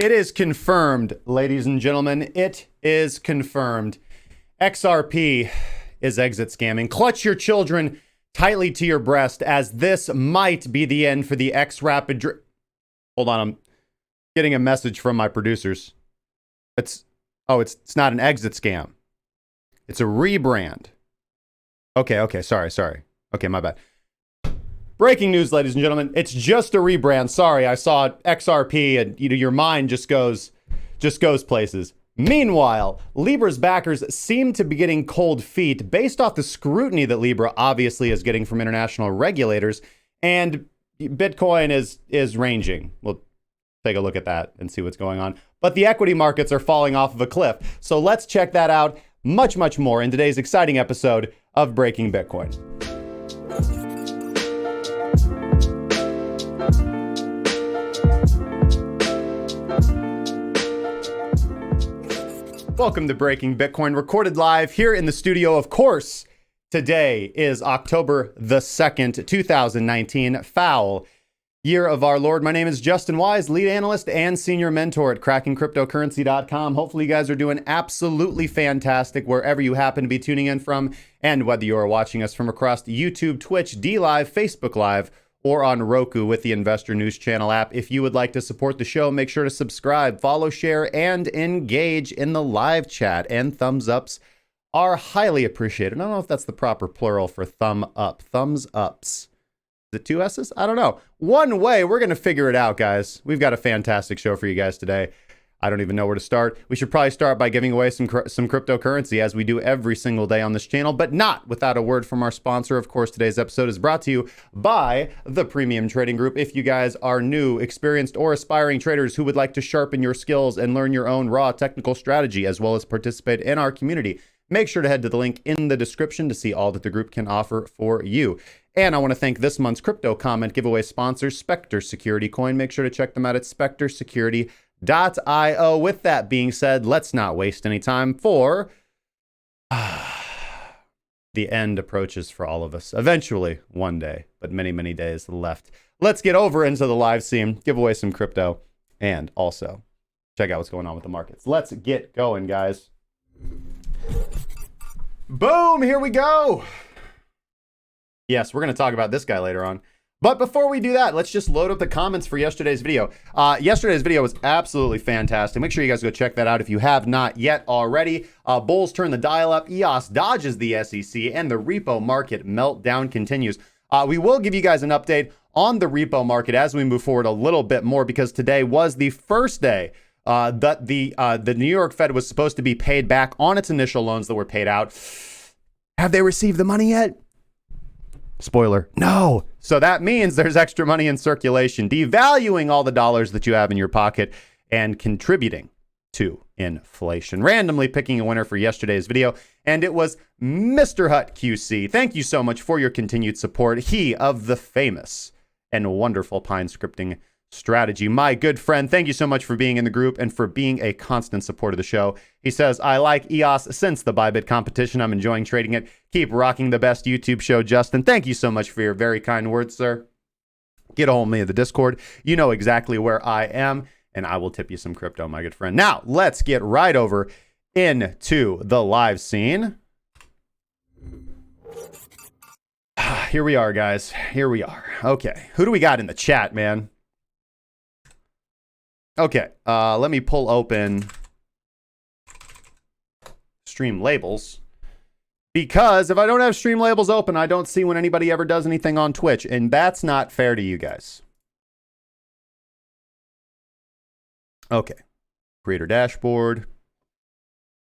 It is confirmed, ladies and gentlemen. It is confirmed. XRP is exit scamming. Clutch your children tightly to your breast, as this might be the end for the Hold on, I'm getting a message from my producers. It's not an exit scam. It's a rebrand. Okay, sorry. Okay, my bad. Breaking news, ladies and gentlemen. It's just a rebrand. Sorry, I saw XRP and your mind just goes places. Meanwhile, Libra's backers seem to be getting cold feet based off the scrutiny that Libra obviously is getting from international regulators, and Bitcoin is ranging. We'll take a look at that and see what's going on. But the equity markets are falling off of a cliff. So let's check that out much more in today's exciting episode of Breaking Bitcoin. Welcome to Breaking Bitcoin, recorded live here in the studio. Of course, today is October the 2nd, 2019, foul year of our Lord. My name is Justin Wise, lead analyst and senior mentor at crackingcryptocurrency.com. Hopefully you guys are doing absolutely fantastic wherever you happen to be tuning in from, and whether you are watching us from across YouTube, Twitch, DLive, Facebook Live, or on Roku with the Investor News Channel app. If you would like to support the show, make sure to subscribe, follow, share, and engage in the live chat. And thumbs ups are highly appreciated. I don't know if that's the proper plural for thumb up. Thumbs ups. Is it two S's? I don't know. One way, we're going to figure it out, guys. We've got a fantastic show for you guys today. I don't even know where to start. We should probably start by giving away some cryptocurrency, as we do every single day on this channel, but not without a word from our sponsor. Of course, today's episode is brought to you by the Premium Trading Group. If you guys are new, experienced, or aspiring traders who would like to sharpen your skills and learn your own raw technical strategy, as well as participate in our community, make sure to head to the link in the description to see all that the group can offer for you. And I want to thank this month's crypto comment giveaway sponsor, Spectre Security Coin. Make sure to check them out at spectresecurity.io. With that being said, let's not waste any time, for the end approaches for all of us. Eventually, one day, but many days left. Let's get over into the live scene, give away some crypto, and also check out what's going on with the markets. Let's get going, guys. Boom, here we go. Yes, we're going to talk about this guy later on. But before we do that, let's just load up the comments for yesterday's video. Yesterday's video was absolutely fantastic. Make sure you guys go check that out if you have not yet already. Bulls turn the dial up, EOS dodges the SEC, and the repo market meltdown continues. We will give you guys an update on the repo market as we move forward a little bit more, because today was the first day that the New York Fed was supposed to be paid back on its initial loans that were paid out. Have they received the money yet? Spoiler, no. So that means there's extra money in circulation, devaluing all the dollars that you have in your pocket and contributing to inflation. Randomly picking a winner for yesterday's video, and it was Mrhut QC. Thank you so much for your continued support. He of the famous and wonderful Pine Scripting Strategy. My good friend, thank you so much for being in the group and for being a constant supporter of the show. He says, I like EOS since the ByBit competition. I'm enjoying trading it. Keep rocking the best YouTube show, Justin. Thank you so much for your very kind words, sir. Get a hold of me in the Discord. You know exactly where I am, and I will tip you some crypto, my good friend. Now, let's get right over into the live scene. Here we are, guys. Here we are. Okay, who do we got in the chat, man? Okay, let me pull open stream labels, because if I don't have stream labels open, I don't see when anybody ever does anything on Twitch, and that's not fair to you guys. Okay, creator dashboard,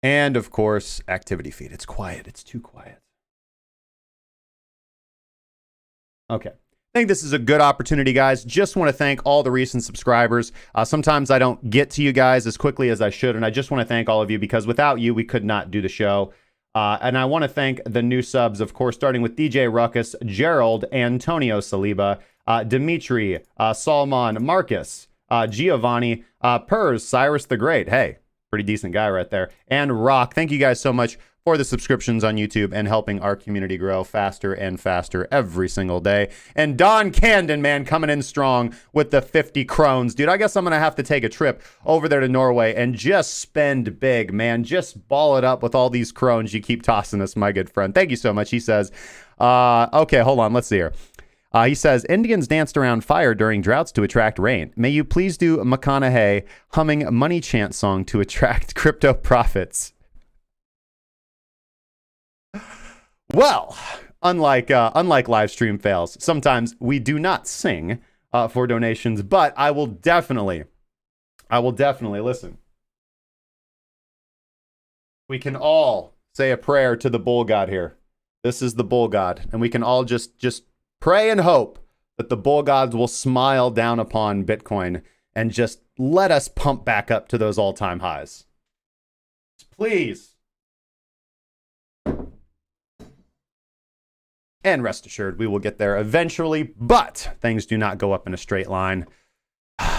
and of course, activity feed. It's quiet. It's too quiet. Okay. I think this is a good opportunity, guys. Just want to thank all the recent subscribers. Sometimes I don't get to you guys as quickly as I should, and I just want to thank all of you, because without you, we could not do the show. And I want to thank the new subs, of course, starting with DJ Ruckus, Gerald, Antonio Saliba, Dimitri, Salman, Marcus, Giovanni, Pers, Cyrus the Great. Hey, pretty decent guy right there. And Rock. Thank you guys so much for the subscriptions on YouTube and helping our community grow faster and faster every single day. And Don Candon, man, coming in strong with the 50 crones. Dude, I guess I'm going to have to take a trip over there to Norway and just spend big, man. Just ball it up with all these crones you keep tossing us, my good friend. Thank you so much. He says, okay, hold on. Let's see here. He says, Indians danced around fire during droughts to attract rain. May you please do McConaughey humming money chant song to attract crypto profits. Well, unlike live stream fails, sometimes we do not sing for donations, but I will definitely listen. We can all say a prayer to the bull god here. This is the bull god, and we can all just pray and hope that the bull gods will smile down upon Bitcoin and just let us pump back up to those all-time highs. Please. And rest assured, we will get there eventually, but things do not go up in a straight line.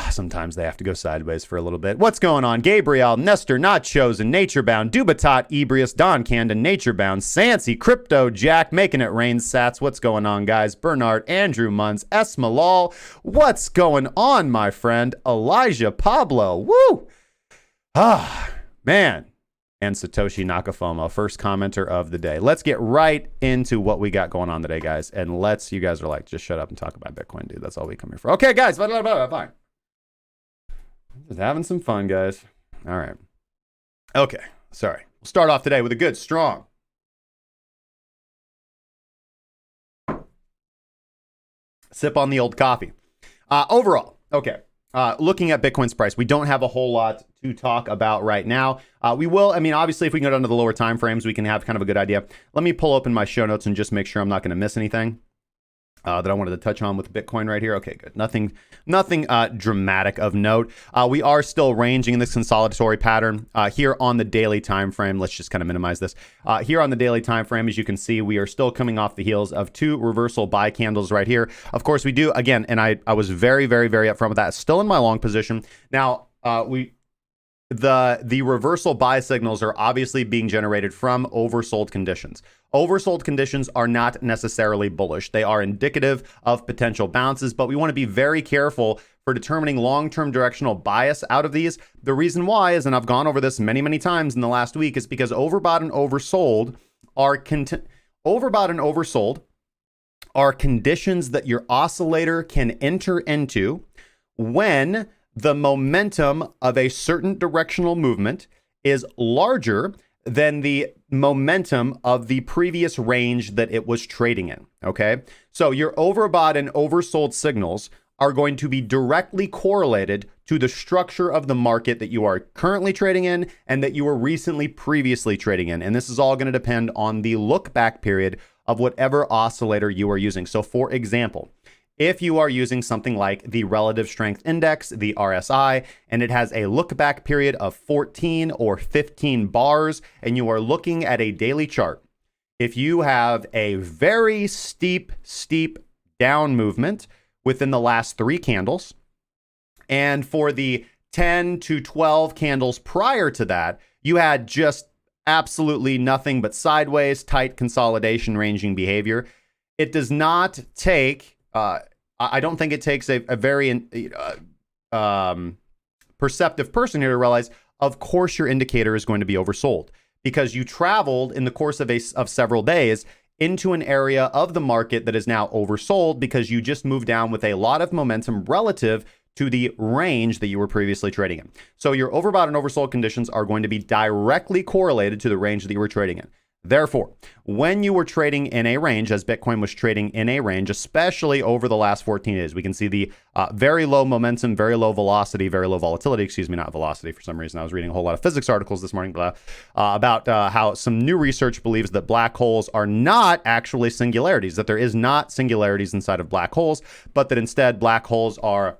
Sometimes they have to go sideways for a little bit. What's going on? Gabriel, Nestor, Not Chosen, Naturebound, Dubatot, Ebrius, Don Candon, Naturebound, Sancy, Crypto, Jack, Making It Rain, Sats. What's going on, guys? Bernard, Andrew Munz, Esmalal. What's going on, my friend? Elijah, Pablo. Woo! Man. And Satoshi Nakafomo, first commenter of the day. Let's get right into what we got going on today, guys. And you guys are like, just shut up and talk about Bitcoin, dude. That's all we come here for. Okay, guys, fine. Just having some fun, guys. All right. Okay, sorry. We'll start off today with a good, strong sip on the old coffee. Overall, okay. Looking at Bitcoin's price, we don't have a whole lot to talk about right now. We will, obviously, if we can go down to the lower time frames, we can have kind of a good idea. Let me pull open my show notes and just make sure I'm not going to miss anything that I wanted to touch on with Bitcoin right here. Okay, good. Nothing dramatic of note. We are still ranging in this consolidatory pattern here on the daily time frame. Let's just kind of minimize this. Here on the daily time frame, as you can see, we are still coming off the heels of two reversal buy candles right here. Of course, we do, again, and I was very, very, very upfront with that. Still in my long position. Now, the reversal buy signals are obviously being generated from oversold conditions. Oversold conditions are not necessarily bullish. They are indicative of potential bounces, but we want to be very careful for determining long-term directional bias out of these. The reason why is, and I've gone over this many, many times in the last week, is because overbought and oversold are conditions that your oscillator can enter into when the momentum of a certain directional movement is larger than the momentum of the previous range that it was trading in, okay? So your overbought and oversold signals are going to be directly correlated to the structure of the market that you are currently trading in and that you were previously trading in. And this is all going to depend on the look back period of whatever oscillator you are using. So for example, if you are using something like the Relative Strength Index, the RSI, and it has a look back period of 14 or 15 bars, and you are looking at a daily chart, if you have a very steep down movement within the last 3 candles, and for the 10 to 12 candles prior to that, you had just absolutely nothing but sideways, tight consolidation ranging behavior. It does not take I don't think it takes a very perceptive person here to realize, of course, your indicator is going to be oversold because you traveled in the course of several days into an area of the market that is now oversold because you just moved down with a lot of momentum relative to the range that you were previously trading in. So your overbought and oversold conditions are going to be directly correlated to the range that you were trading in. Therefore, when you were trading in a range, as Bitcoin was trading in a range, especially over the last 14 days, we can see the very low momentum, very low velocity, very low volatility, not velocity for some reason. I was reading a whole lot of physics articles this morning about how some new research believes that black holes are not actually singularities, that there is not singularities inside of black holes, but that instead black holes are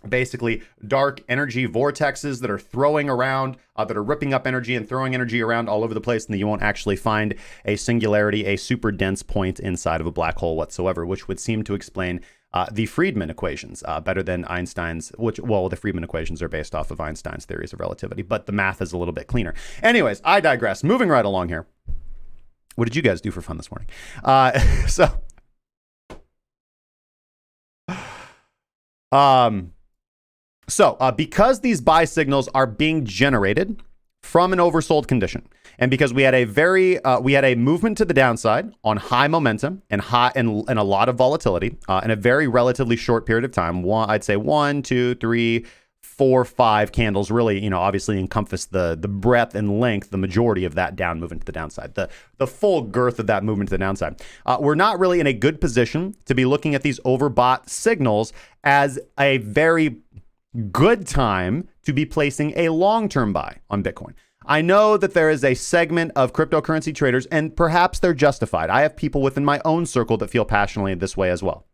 basically dark energy vortexes that are throwing around, that are ripping up energy and throwing energy around all over the place, and that you won't actually find a singularity, a super dense point inside of a black hole whatsoever, which would seem to explain the Friedman equations better than Einstein's, which, well, the Friedman equations are based off of Einstein's theories of relativity, but the math is a little bit cleaner. Anyways, I digress. Moving right along here. What did you guys do for fun this morning? Because these buy signals are being generated from an oversold condition, and because we had a movement to the downside on high momentum and a lot of volatility in a very relatively short period of time. I'd say 1, 2, 3, 4, 5 candles really, obviously encompass the breadth and length, the majority of that down movement to the downside, the full girth of that movement to the downside. We're not really in a good position to be looking at these overbought signals as a very good time to be placing a long-term buy on Bitcoin. I know that there is a segment of cryptocurrency traders, and perhaps they're justified. I have people within my own circle that feel passionately this way as well.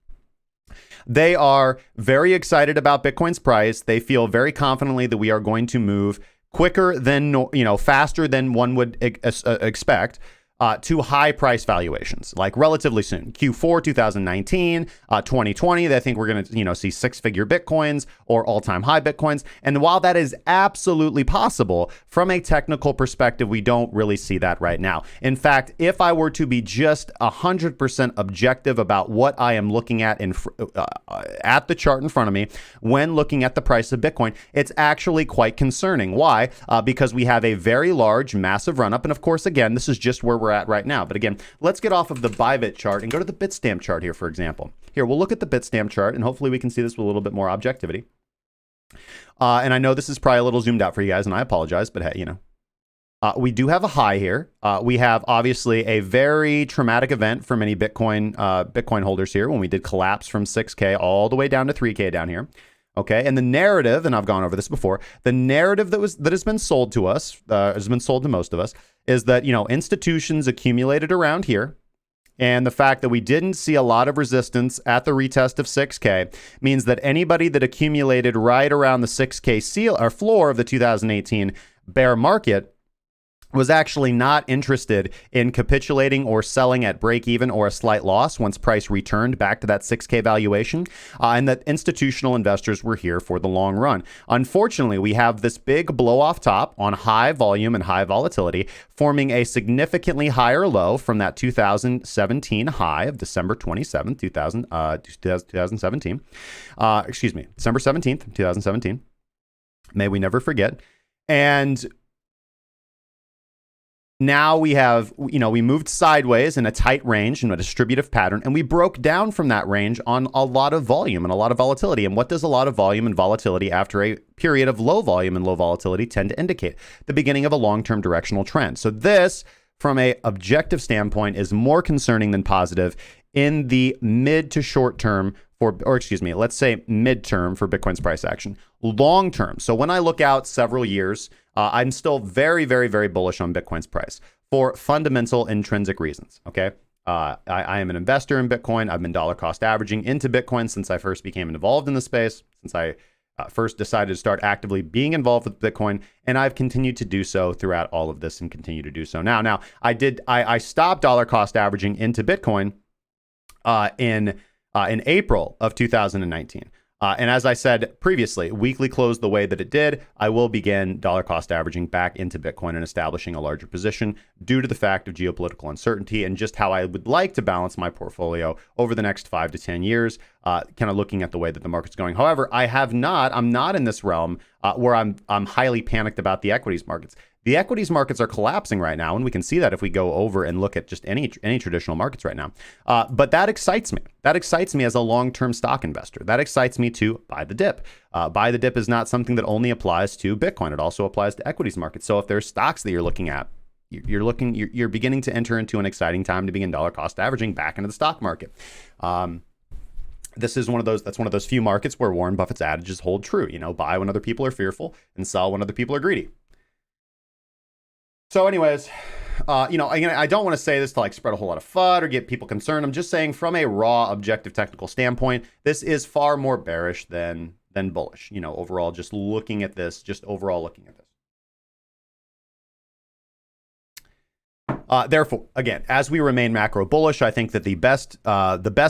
They are very excited about Bitcoin's price. They feel very confidently that we are going to move quicker than, faster than one would expect to high price valuations, like relatively soon. Q4 2019, 2020, I think we're going to see 6-figure Bitcoins or all-time high Bitcoins. And while that is absolutely possible, from a technical perspective, we don't really see that right now. In fact, if I were to be just 100% objective about what I am looking at at the chart in front of me when looking at the price of Bitcoin, it's actually quite concerning. Why? Because we have a very large, massive run-up. And of course, again, this is just where we're at right now. But again, let's get off of the ByBit chart and go to the Bitstamp chart here, for example. Here, we'll look at the Bitstamp chart, and hopefully we can see this with a little bit more objectivity. And I know this is probably a little zoomed out for you guys, and I apologize, but hey, we do have a high here. We have obviously a very traumatic event for many Bitcoin holders here when we did collapse from 6K all the way down to 3K down here. Okay, and the narrative, and I've gone over this before, the narrative that has been sold to us, has been sold to most of us, is that, institutions accumulated around here, and the fact that we didn't see a lot of resistance at the retest of 6K means that anybody that accumulated right around the 6K seal or floor of the 2018 bear market was actually not interested in capitulating or selling at break even or a slight loss once price returned back to that 6K valuation, and that institutional investors were here for the long run. Unfortunately, we have this big blow off top on high volume and high volatility, forming a significantly higher low from that 2017 high of December 27th, 2017. December 17th, 2017. May we never forget. And now we have, we moved sideways in a tight range in a distributive pattern, and we broke down from that range on a lot of volume and a lot of volatility. And what does a lot of volume and volatility after a period of low volume and low volatility tend to indicate? The beginning of a long-term directional trend. So this, from a objective standpoint, is more concerning than positive in the mid to short term let's say midterm for Bitcoin's price action. Long term. So when I look out several years, I'm still very, very, very bullish on Bitcoin's price for fundamental intrinsic reasons. Okay. I am an investor in Bitcoin. I've been dollar cost averaging into Bitcoin since I first became involved in the space, since I first decided to start actively being involved with Bitcoin. And I've continued to do so throughout all of this and continue to do so now. Now, I stopped dollar cost averaging into Bitcoin in April of 2019. And as I said previously, weekly closed the way that it did. I will begin dollar cost averaging back into Bitcoin and establishing a larger position due to the fact of geopolitical uncertainty and just how I would like to balance my portfolio over the next 5 to 10 years, kind of looking at the way that the market's going. However, I'm not in this realm where I'm highly panicked about the equities markets. The equities markets are collapsing right now, and we can see that if we go over and look at just any traditional markets right now. But that excites me. That excites me as a long-term stock investor. That excites me to buy the dip. Buy the dip is not something that only applies to Bitcoin. It also applies to equities markets. So if there's stocks that you're looking at, you're beginning to enter into an exciting time to begin dollar cost averaging back into the stock market. This is one of those few markets where Warren Buffett's adages hold true. Buy when other people are fearful and sell when other people are greedy. So anyways, again, I don't want to say this to spread a whole lot of FUD or get people concerned. I'm just saying from a raw objective technical standpoint, this is far more bearish than bullish, overall, just looking at this. Therefore, again, as we remain macro bullish, I think that the best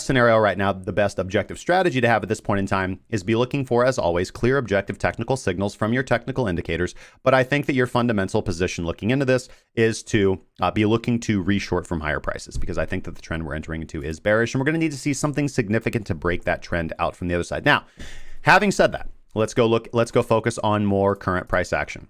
scenario right now, the best objective strategy to have at this point in time is be looking for, as always, clear objective technical signals from your technical indicators. But I think that your fundamental position looking into this is to be looking to re-short from higher prices, because I think that the trend we're entering into is bearish, and we're going to need to see something significant to break that trend out from the other side. Now, having said that, let's go focus on more current price action.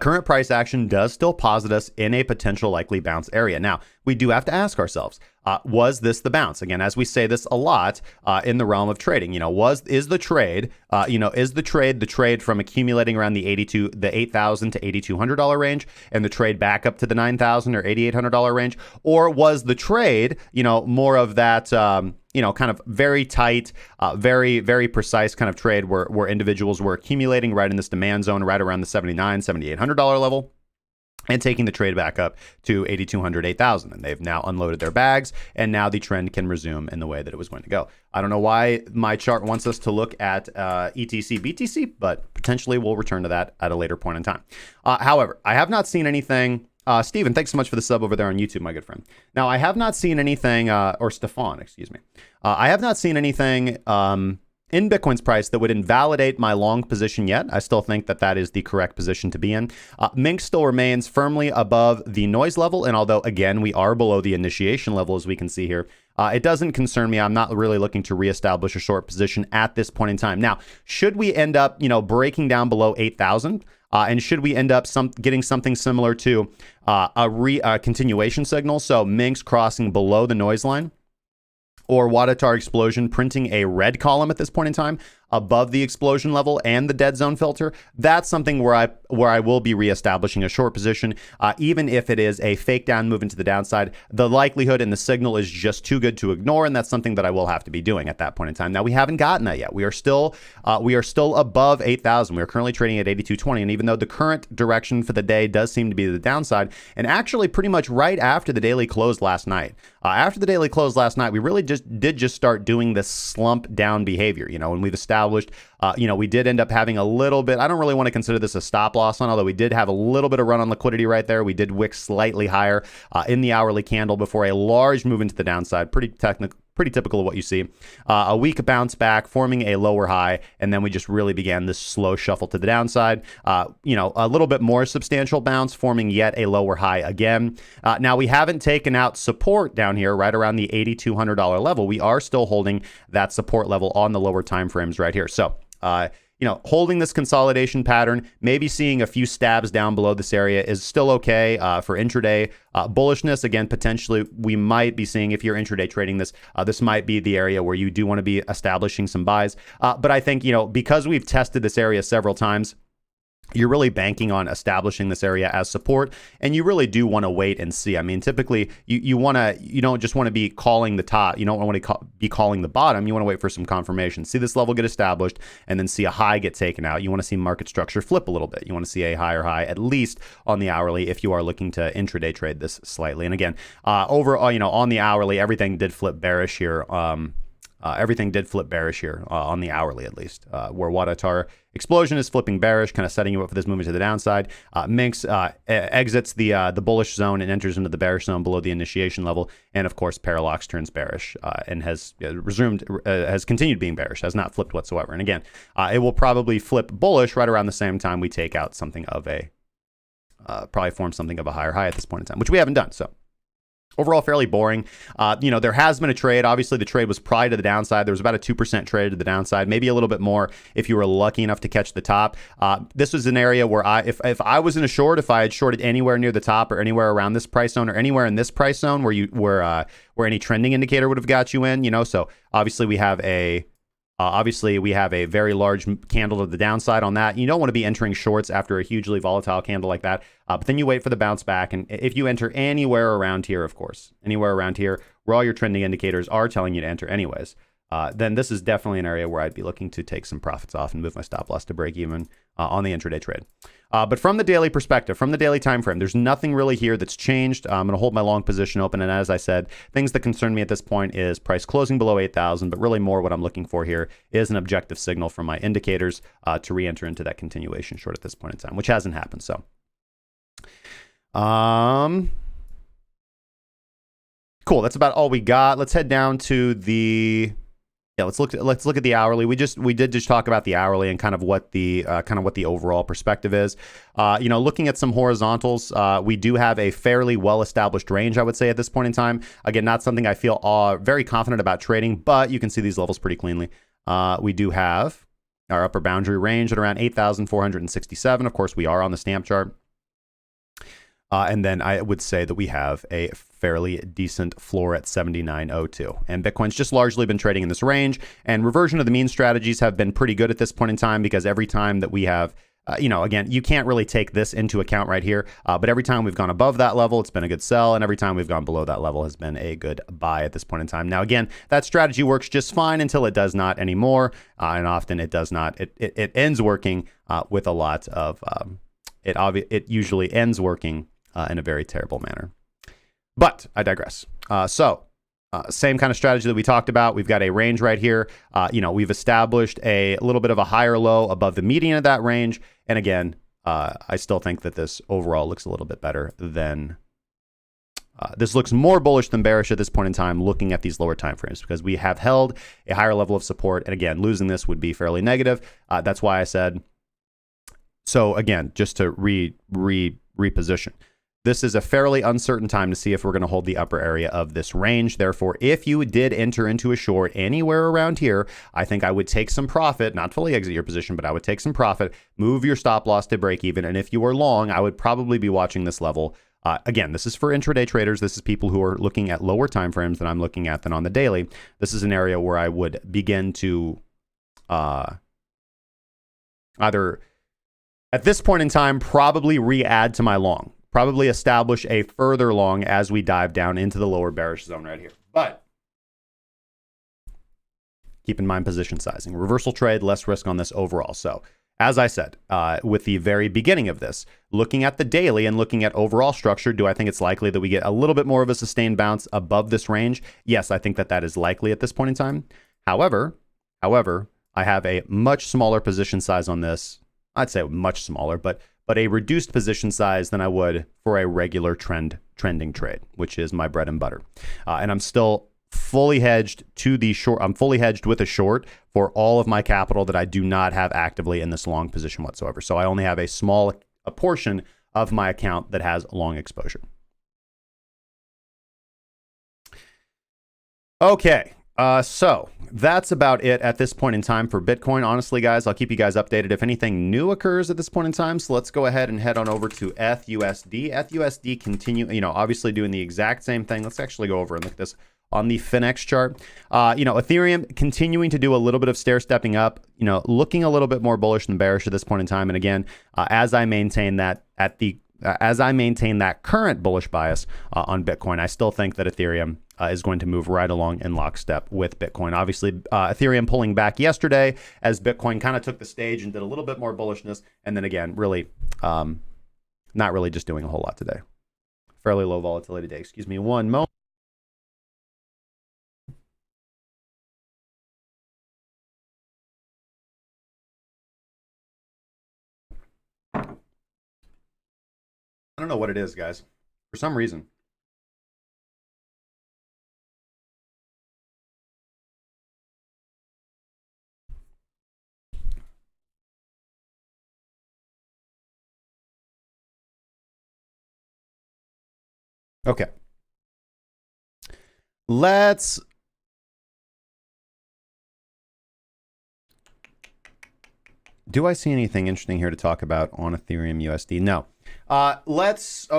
Current price action does still posit us in a potential likely bounce area. Now, we do have to ask ourselves, was this the bounce? Again, as we say this a lot in the realm of trading, is the trade the trade from accumulating around the $8,000 to $8,200 range, and the trade back up to the $9,000 or $8,800 range, or was the trade, more of that, kind of very tight, very, very precise kind of trade where individuals were accumulating right in this demand zone, right around the $7,900, $7,800 level, and taking the trade back up to $8,200, $8,000. And they've now unloaded their bags, and now the trend can resume in the way that it was going to go. I don't know why my chart wants us to look at ETC, BTC, but potentially we'll return to that at a later point in time. However, I have not seen anything. Steven, thanks so much for the sub over there on YouTube, my good friend. Now, I have not seen anything, or Stefan, excuse me. I have not seen anything in Bitcoin's price that would invalidate my long position yet. I still think that that is the correct position to be in. MINX still remains firmly above the noise level, and although, again, we are below the initiation level, as we can see here, it doesn't concern me. I'm not really looking to reestablish a short position at this point in time. Now, should we end up, breaking down below 8,000, and should we end up getting something similar to a continuation signal, so MINX crossing below the noise line, or Wadatar explosion printing a red column at this point in time above the explosion level and the dead zone filter, that's something where I will be reestablishing a short position, even if it is a fake down move into the downside. The likelihood and the signal is just too good to ignore, and that's something that I will have to be doing at that point in time. Now, we haven't gotten that yet. We are still above 8,000. We are currently trading at 8,220, and even though the current direction for the day does seem to be the downside, and actually pretty much right after the daily close last night, we really just start doing this slump down behavior, and we've established, we did end up having a little bit, I don't really want to consider this a stop loss on, although we did have a little bit of run on liquidity right there. We did wick slightly higher in the hourly candle before a large move into the downside. Pretty typical of what you see. A weak bounce back, forming a lower high, and then we just really began this slow shuffle to the downside. A little bit more substantial bounce, forming yet a lower high again. Now, we haven't taken out support down here right around the $8,200 level. We are still holding that support level on the lower time frames right here. So, holding this consolidation pattern, maybe seeing a few stabs down below this area is still okay for intraday bullishness. Again, potentially we might be seeing, if you're intraday trading this, this might be the area where you do want to be establishing some buys. But I think, because we've tested this area several times, you're really banking on establishing this area as support, and you really do want to wait and see. I mean, typically you don't just want to be calling the top. You don't want to be calling the bottom. You want to wait for some confirmation, see this level get established, and then see a high get taken out. You want to see market structure flip a little bit. You want to see a higher high, at least on the hourly, if you are looking to intraday trade this slightly. And again, overall, on the hourly, everything did flip bearish here. On the hourly, at least, where Wadatar explosion is flipping bearish, kind of setting you up for this movement to the downside. MINX exits the bullish zone and enters into the bearish zone below the initiation level, and of course Parallax turns bearish and has continued being bearish, has not flipped whatsoever. And again, it will probably flip bullish right around the same time we take out something of probably form something of a higher high at this point in time, which we haven't done. So overall, fairly boring. There has been a trade. Obviously, the trade was probably to the downside. There was about a 2% trade to the downside, maybe a little bit more if you were lucky enough to catch the top. This was an area where if I was in a short, if I had shorted anywhere near the top or anywhere around this price zone or anywhere in this price zone where any trending indicator would have got you in, so obviously we have a very large candle to the downside on that. You don't want to be entering shorts after a hugely volatile candle like that. But then you wait for the bounce back. And if you enter anywhere around here, of course, anywhere around here where all your trending indicators are telling you to enter anyways, then this is definitely an area where I'd be looking to take some profits off and move my stop loss to break even on the intraday trade. But from the daily perspective, from the daily time frame, there's nothing really here that's changed. I'm going to hold my long position open. And as I said, things that concern me at this point is price closing below 8,000. But really more what I'm looking for here is an objective signal from my indicators to re-enter into that continuation short at this point in time, which hasn't happened. So cool. That's about all we got. Let's head down to the let's look at the hourly. We did just talk about the hourly and kind of what the overall perspective is. Looking at some horizontals, we do have a fairly well-established range, I would say, at this point in time. Again, not something I feel very confident about trading, but you can see these levels pretty cleanly. We do have our upper boundary range at around 8,467. Of course, we are on the stamp chart. And then I would say that we have a fairly decent floor at 79.02. And Bitcoin's just largely been trading in this range. And reversion of the mean strategies have been pretty good at this point in time, because every time that we have, again, you can't really take this into account right here. But every time we've gone above that level, it's been a good sell. And every time we've gone below that level has been a good buy at this point in time. Now, again, that strategy works just fine until it does not anymore. And often it does not. It ends working with a lot of, it usually ends working in a very terrible manner. But I digress. Same kind of strategy that we talked about. We've got a range right here. We've established a little bit of a higher low above the median of that range. And again, I still think that this overall looks a little bit better than... this looks more bullish than bearish at this point in time, looking at these lower time frames, because we have held a higher level of support. And again, losing this would be fairly negative. That's why I said... So again, just to reposition. This is a fairly uncertain time to see if we're going to hold the upper area of this range. Therefore, if you did enter into a short anywhere around here, I think I would take some profit, not fully exit your position, but I would take some profit, move your stop loss to break even. And if you are long, I would probably be watching this level. Again, this is for intraday traders. This is people who are looking at lower time frames than I'm looking at than on the daily. This is an area where I would begin to either, at this point in time, probably re-add to my long. Probably establish a further long as we dive down into the lower bearish zone right here. But keep in mind position sizing. Reversal trade, less risk on this overall. So as I said, with the very beginning of this, looking at the daily and looking at overall structure, do I think it's likely that we get a little bit more of a sustained bounce above this range? Yes, I think that is likely at this point in time. However, I have a much smaller position size on this. I'd say much smaller, but a reduced position size than I would for a regular trending trade, which is my bread and butter. And I'm still fully hedged to the short. I'm fully hedged with a short for all of my capital that I do not have actively in this long position whatsoever. So I only have a portion of my account that has long exposure. Okay. So that's about it at this point in time for Bitcoin. Honestly, guys, I'll keep you guys updated if anything new occurs at this point in time. So let's go ahead and head on over to ETHUSD. ETHUSD continue, obviously doing the exact same thing. Let's actually go over and look at this on the FinX chart. Ethereum continuing to do a little bit of stair stepping up, looking a little bit more bullish than bearish at this point in time. And again, as I maintain that current bullish bias on Bitcoin, I still think that Ethereum is going to move right along in lockstep with Bitcoin. Obviously, Ethereum pulling back yesterday as Bitcoin kind of took the stage and did a little bit more bullishness. And then again, really not really just doing a whole lot today. Fairly low volatility day. Excuse me one moment. I don't know what it is, guys. For some reason. Okay. Do I see anything interesting here to talk about on Ethereum USD? No. Let's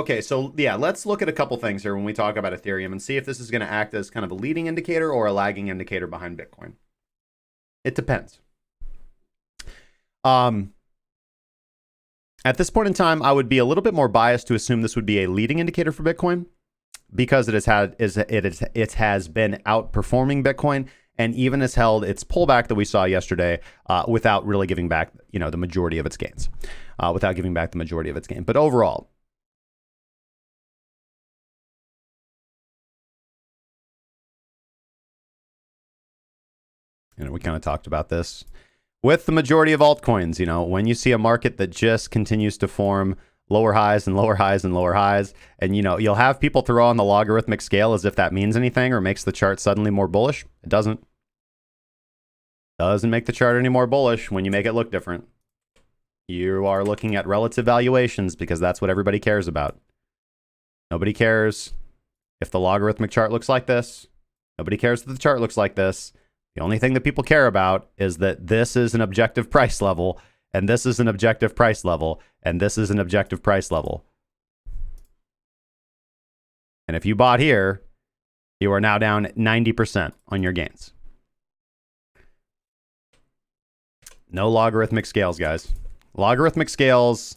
look at a couple things here when we talk about Ethereum and see if this is going to act as kind of a leading indicator or a lagging indicator behind Bitcoin. It depends. At this point in time, I would be a little bit more biased to assume this would be a leading indicator for Bitcoin because it has been outperforming Bitcoin and even has held its pullback that we saw yesterday without really giving back, the majority of its gains. But overall, we kind of talked about this with the majority of altcoins. When you see a market that just continues to form lower highs and lower highs and lower highs. And, you know, you'll have people throw on the logarithmic scale as if that means anything or makes the chart suddenly more bullish. It doesn't. Doesn't make the chart any more bullish when you make it look different. You are looking at relative valuations because that's what everybody cares about. Nobody cares if the logarithmic chart looks like this. Nobody cares if the chart looks like this. The only thing that people care about is that this is an objective price level, and this is an objective price level, and this is an objective price level. And if you bought here, you are now down 90% on your gains. No logarithmic scales, guys. Logarithmic scales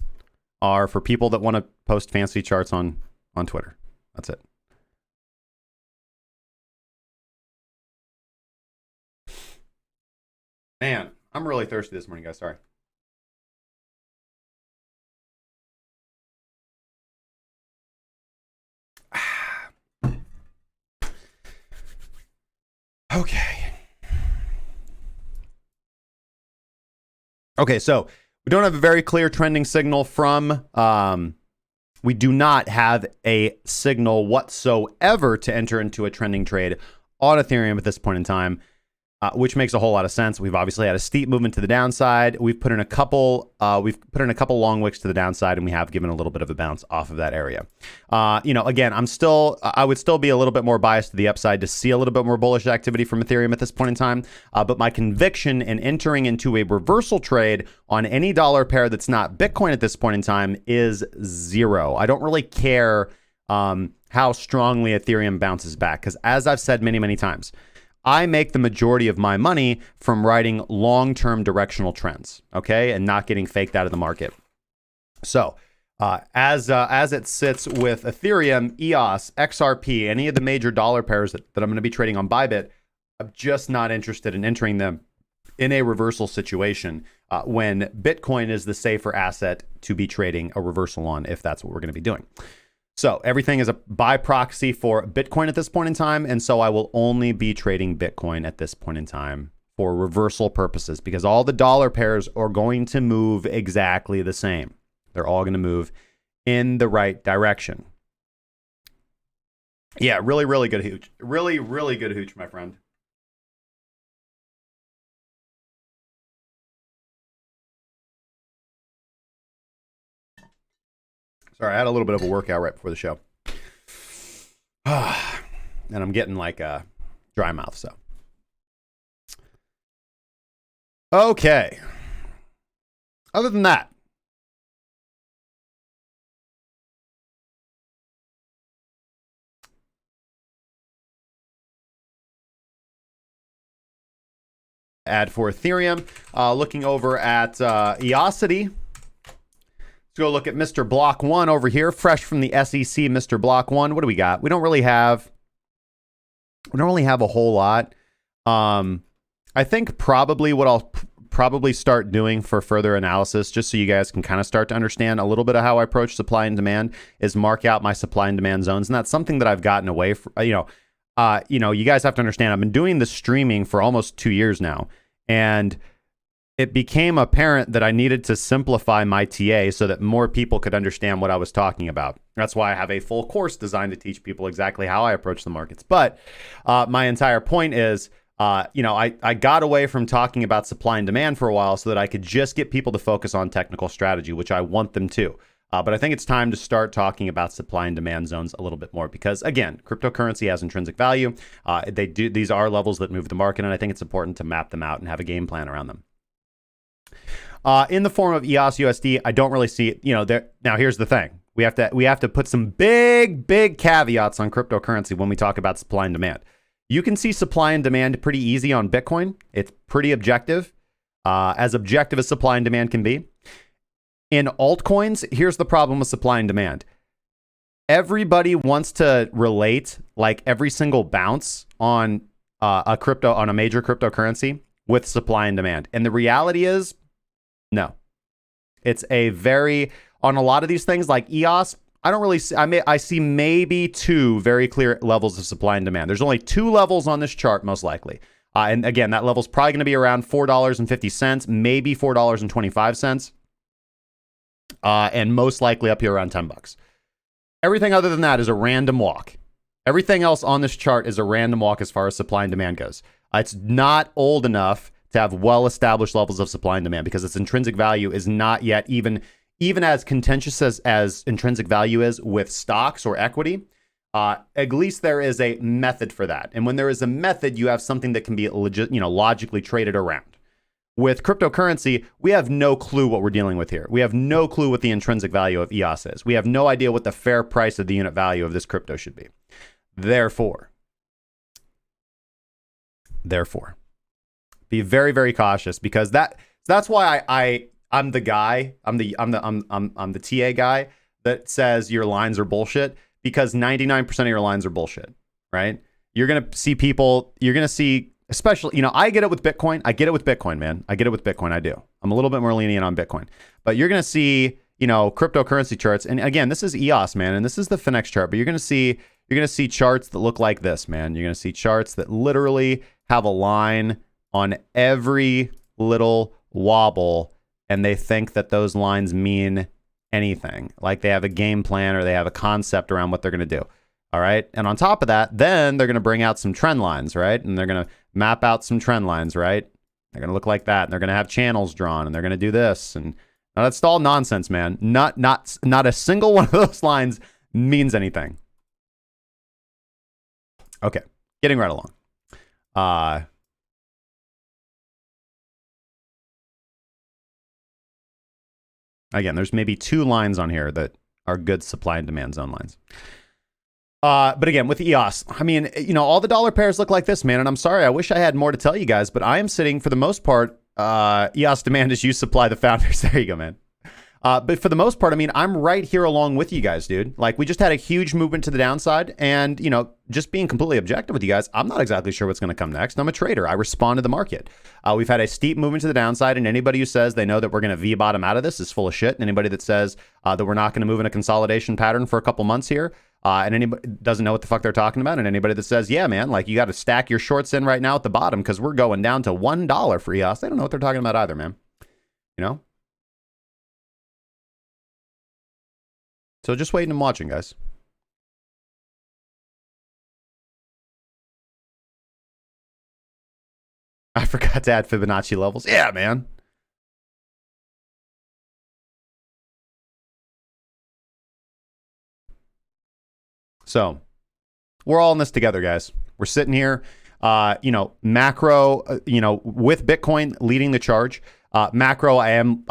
are for people that want to post fancy charts on Twitter. That's it. Man, I'm really thirsty this morning, guys. Sorry. Okay, so we don't have a very clear trending signal from, we do not have a signal whatsoever to enter into a trending trade on Ethereum at this point in time, which makes a whole lot of sense. We've obviously had a steep movement to the downside. We've put in a couple long wicks to the downside, and we have given a little bit of a bounce off of that area. You know, again, I would still be a little bit more biased to the upside to see a little bit more bullish activity from Ethereum at this point in time. But my conviction in entering into a reversal trade on any dollar pair that's not Bitcoin at this point in time is zero. I don't really care how strongly Ethereum bounces back, because as I've said many, many times, I make the majority of my money from writing long-term directional trends, okay, and not getting faked out of the market. So as it sits with Ethereum, EOS, XRP, any of the major dollar pairs that I'm going to be trading on ByBit, I'm just not interested in entering them in a reversal situation when Bitcoin is the safer asset to be trading a reversal on, if that's what we're going to be doing. So everything is a by proxy for Bitcoin at this point in time. And so I will only be trading Bitcoin at this point in time for reversal purposes, because all the dollar pairs are going to move exactly the same. They're all going to move in the right direction. Yeah, really, really good hooch. Really, really good hooch, my friend. Sorry, I had a little bit of a workout right before the show. And I'm getting like a dry mouth, so. Okay. Other than that, add for Ethereum, looking over at EOSity. Let's go look at Mr. Block 1 over here, fresh from the SEC. Mr. Block 1, what do we got? We don't really have a whole lot. I think probably what I'll probably start doing for further analysis, just so you guys can kind of start to understand a little bit of how I approach supply and demand, is mark out my supply and demand zones. And that's something that I've gotten away from. You guys have to understand, I've been doing this streaming for almost 2 years now, and it became apparent that I needed to simplify my TA so that more people could understand what I was talking about. That's why I have a full course designed to teach people exactly how I approach the markets. But my entire point is, I got away from talking about supply and demand for a while so that I could just get people to focus on technical strategy, which I want them to. But I think it's time to start talking about supply and demand zones a little bit more, because again, cryptocurrency has intrinsic value. These are levels that move the market, and I think it's important to map them out and have a game plan around them. In the form of EOS USD, I don't really see it. Now here's the thing: we have to put some big caveats on cryptocurrency when we talk about supply and demand. You can see supply and demand pretty easy on Bitcoin. It's pretty objective as supply and demand can be. In altcoins, here's the problem with supply and demand. Everybody wants to relate like every single bounce on a major cryptocurrency with supply and demand. And the reality is, no. It's on a lot of these things like EOS, I don't really see, I see maybe two very clear levels of supply and demand. There's only two levels on this chart, most likely. And again, that level's probably going to be around $4.50, maybe $4.25. and most likely up here around 10 bucks. Everything other than that is a random walk. Everything else on this chart is a random walk as far as supply and demand goes. It's not old enough to have well-established levels of supply and demand because its intrinsic value is not yet even as contentious as intrinsic value is with stocks or equity. At least there is a method for that. And when there is a method, you have something that can be logically traded around. With cryptocurrency, we have no clue what we're dealing with here. We have no clue what the intrinsic value of EOS is. We have no idea what the fair price of the unit value of this crypto should be. Therefore, be very, very cautious because that's why I'm the guy. I'm the TA guy that says your lines are bullshit because 99% of your lines are bullshit, right? You're going to see people, you're going to see, especially, I get it with Bitcoin. I get it with Bitcoin, man. I get it with Bitcoin. I do. I'm a little bit more lenient on Bitcoin, but you're going to see, cryptocurrency charts. And again, this is EOS, man. And this is the Finex chart, but you're going to see charts that look like this, man. You're going to see charts that literally have a line on every little wobble, and they think that those lines mean anything. Like they have a game plan or they have a concept around what they're going to do. All right. And on top of that, then they're going to bring out some trend lines, right? And they're going to map out some trend lines, right? They're going to look like that. And they're going to have channels drawn and they're going to do this. And that's all nonsense, man. Not a single one of those lines means anything. Okay. Getting right along. Again, there's maybe 2 lines on here that are good supply and demand zone lines. But again, with EOS, I mean, all the dollar pairs look like this, man. And I'm sorry, I wish I had more to tell you guys, but I am sitting, for the most part, EOS demand is you supply the founders. There you go, man. But for the most part, I mean, I'm right here along with you guys, dude. Like, we just had a huge movement to the downside. And, just being completely objective with you guys, I'm not exactly sure what's going to come next. I'm a trader. I respond to the market. We've had a steep movement to the downside. And anybody who says they know that we're going to V-bottom out of this is full of shit. And anybody that says that we're not going to move in a consolidation pattern for a couple months here, and anybody doesn't know what the fuck they're talking about. And anybody that says, yeah, man, like you got to stack your shorts in right now at the bottom because we're going down to $1 for EOS. They don't know what they're talking about either, man. So just waiting and watching, guys. I forgot to add Fibonacci levels. Yeah, man. So we're all in this together, guys. We're sitting here, macro, with Bitcoin leading the charge. Macro, I am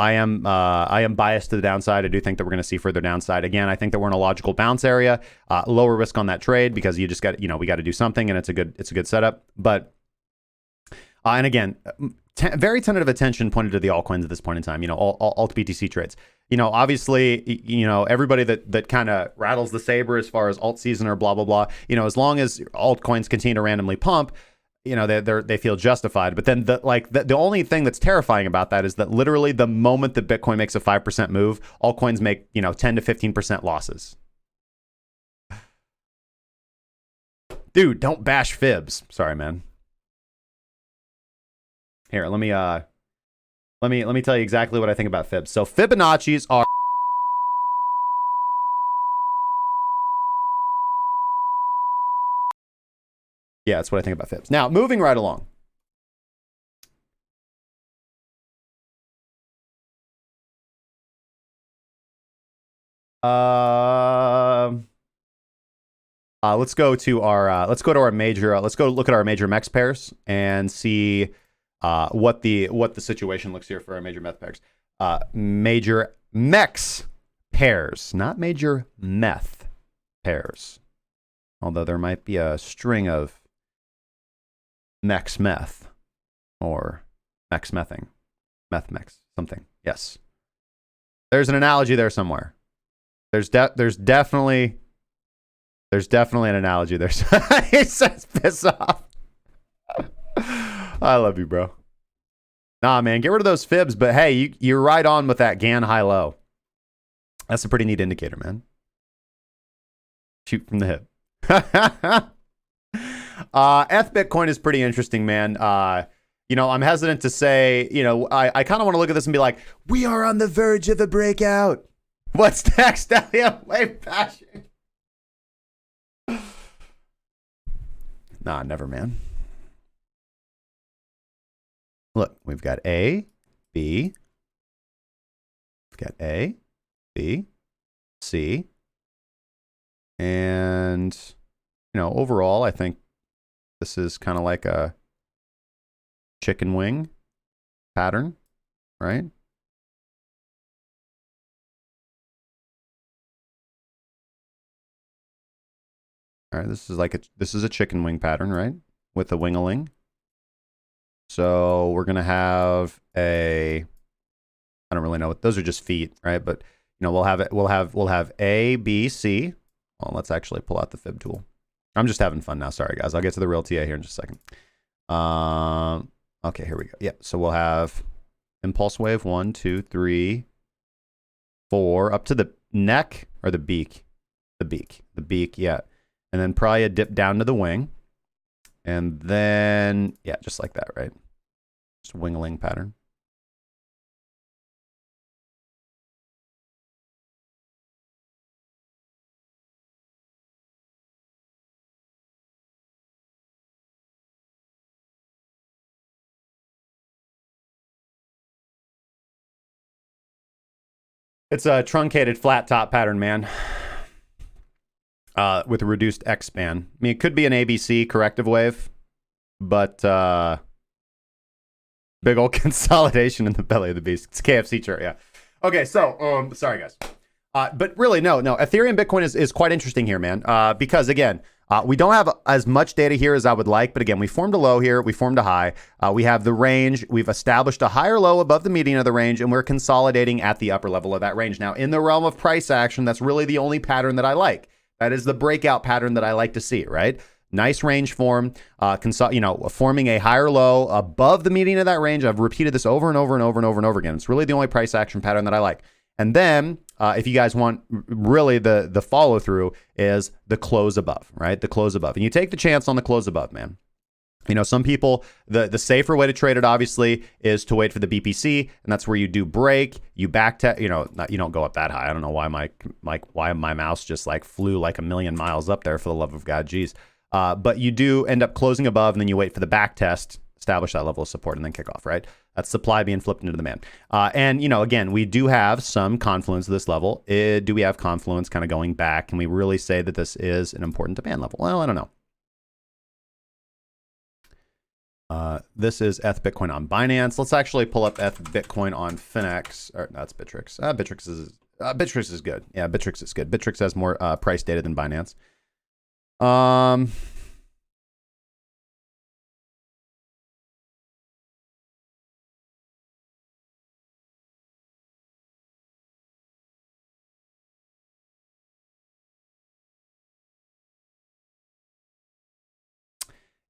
biased to the downside. I do think that we're going to see further downside. Again, I think that we're in a logical bounce area, lower risk on that trade because you just got, we got to do something, and it's a good setup. But and again, very tentative attention pointed to the altcoins at this point in time. Alt BTC trades. Obviously, everybody that kind of rattles the saber as far as alt season or blah blah blah. As long as altcoins continue to randomly pump, they feel justified. But then the only thing that's terrifying about that is that literally the moment that Bitcoin makes a 5% move, altcoins make 10 to 15% losses. Dude, don't bash fibs. Sorry, man. Here, let me tell you exactly what I think about fibs. So Fibonacci's are yeah, that's what I think about fibs. Now, moving right along. Let's go to our major. Let's go look at our major MEX pairs and see what the situation looks here for our major meth pairs. Major MEX pairs, not major meth pairs. Although there might be a string of MEX meth or MEX mething, meth MEX something. Yes, there's an analogy there somewhere. There's definitely an analogy there. He says piss off. I love you, bro. Nah, man, get rid of those fibs. But hey, you're right on with that Gann high low. That's a pretty neat indicator, man. Shoot from the hip. Eth Bitcoin is pretty interesting, man. I'm hesitant to say, I kind of want to look at this and be like, we are on the verge of a breakout. What's next, Elliot? Wave bashing. Nah, never, man. Look, we've got A, B. We've got A, B, C. And, you know, overall, I think this is kind of like a chicken wing pattern, right? All right, this is a chicken wing pattern, right? With a wing-a-ling. So we're gonna have I don't really know what those are, just feet, right? But you know, we'll have A, B, C. Well, let's actually pull out the fib tool. I'm just having fun now. Sorry guys. I'll get to the real TA here in just a second. Okay, here we go. Yeah, so we'll have impulse wave 1, 2, 3, 4 up to the neck or the beak. The beak, yeah. And then probably a dip down to the wing. And then, yeah, just like that, right? Just a wing-a-ling pattern. It's a truncated flat top pattern, man. With a reduced X span. I mean, it could be an ABC corrective wave, but big old consolidation in the belly of the beast. It's a KFC chart, yeah. Okay, so sorry guys, but really no. Ethereum Bitcoin is quite interesting here, man. Because again, we don't have as much data here as I would like, but again, we formed a low here, we formed a high. We have the range, we've established a higher low above the median of the range, and we're consolidating at the upper level of that range. Now, in the realm of price action, that's really the only pattern that I like. That is the breakout pattern that I like to see, right? Nice range form, forming a higher low above the median of that range. I've repeated this over and over and over and over and over again. It's really the only price action pattern that I like. And then if you guys want really the follow through is the close above, right? The close above. And you take the chance on the close above, man. You know, some people, the safer way to trade it, obviously, is to wait for the BPC, and that's where you do break, you back test, you don't go up that high. I don't know why why my mouse just like flew like a million miles up there, for the love of God, geez. But you do end up closing above, and then you wait for the back test, establish that level of support, and then kick off, right? That's supply being flipped into demand. And, you know, again, we do have some confluence at this level. Do we have confluence kind of going back? Can we really say that this is an important demand level? Well, I don't know. This is ETH Bitcoin on Binance. Let's actually pull up ETH Bitcoin on Finex. Or that's Bittrex. Bittrex is good. Yeah, Bittrex is good. Bittrex has more price data than Binance.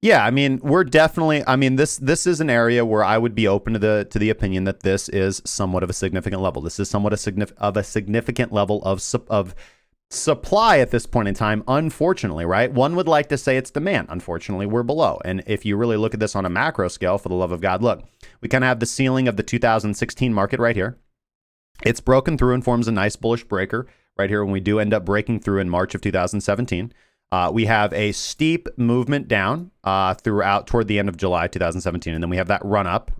Yeah, I mean, we're definitely. I mean, this is an area where I would be open to the opinion that this is somewhat of a significant level. This is somewhat of a significant level of supply at this point in time. Unfortunately, right? One would like to say it's demand. Unfortunately, we're below. And if you really look at this on a macro scale, for the love of God, look, we kind of have the ceiling of the 2016 market right here. It's broken through and forms a nice bullish breaker right here when we do end up breaking through in March of 2017. We have a steep movement down throughout toward the end of July 2017, and then we have that run up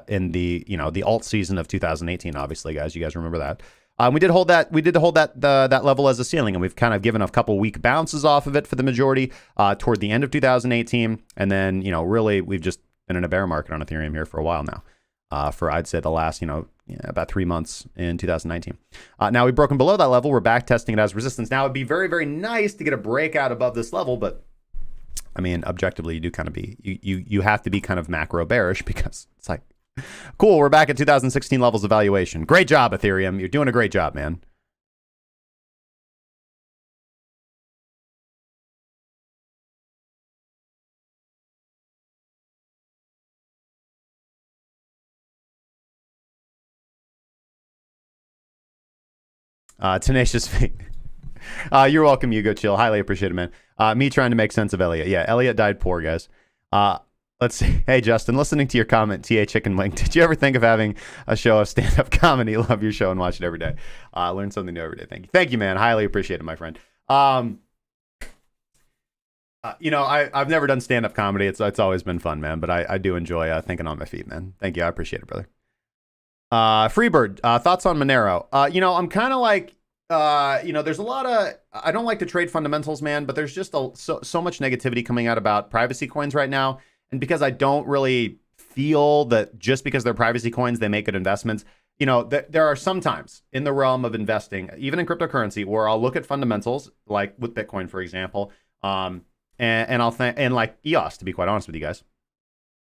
in the alt season of 2018. Obviously, guys, you guys remember that. We did hold that that level as a ceiling, and we've kind of given a couple weak bounces off of it for the majority toward the end of 2018, and then really we've just been in a bear market on Ethereum here for a while now. For I'd say the last about 3 months in 2019. Now we've broken below that level. We're back testing it as resistance. Now it'd be very, very nice to get a breakout above this level, but I mean, objectively, you do kind of you have to be kind of macro bearish, because it's like, cool, we're back at 2016 levels of valuation. Great job, Ethereum. You're doing a great job, man. Tenacious feet. You're welcome, Hugo Chill. Highly appreciated, man. Me trying to make sense of Elliot. Yeah, Elliot died poor, guys. Let's see. Hey, Justin, listening to your comment, TA Chicken Wing, did you ever think of having a show of stand-up comedy? Love your show and watch it every day. Learn something new every day. Thank you. Thank you, man. Highly appreciate it, my friend. You know, I've never done stand-up comedy. It's always been fun, man. But I do enjoy thinking on my feet, man. Thank you. I appreciate it, brother. Freebird, thoughts on Monero? You know, I'm kind of like, you know, there's a lot of, I don't like to trade fundamentals, man, but there's just so much negativity coming out about privacy coins right now. And because I don't really feel that just because they're privacy coins, they make good investments. You know, there are some times in the realm of investing, even in cryptocurrency, where I'll look at fundamentals, like with Bitcoin, for example, and I'll think, and like EOS, to be quite honest with you guys,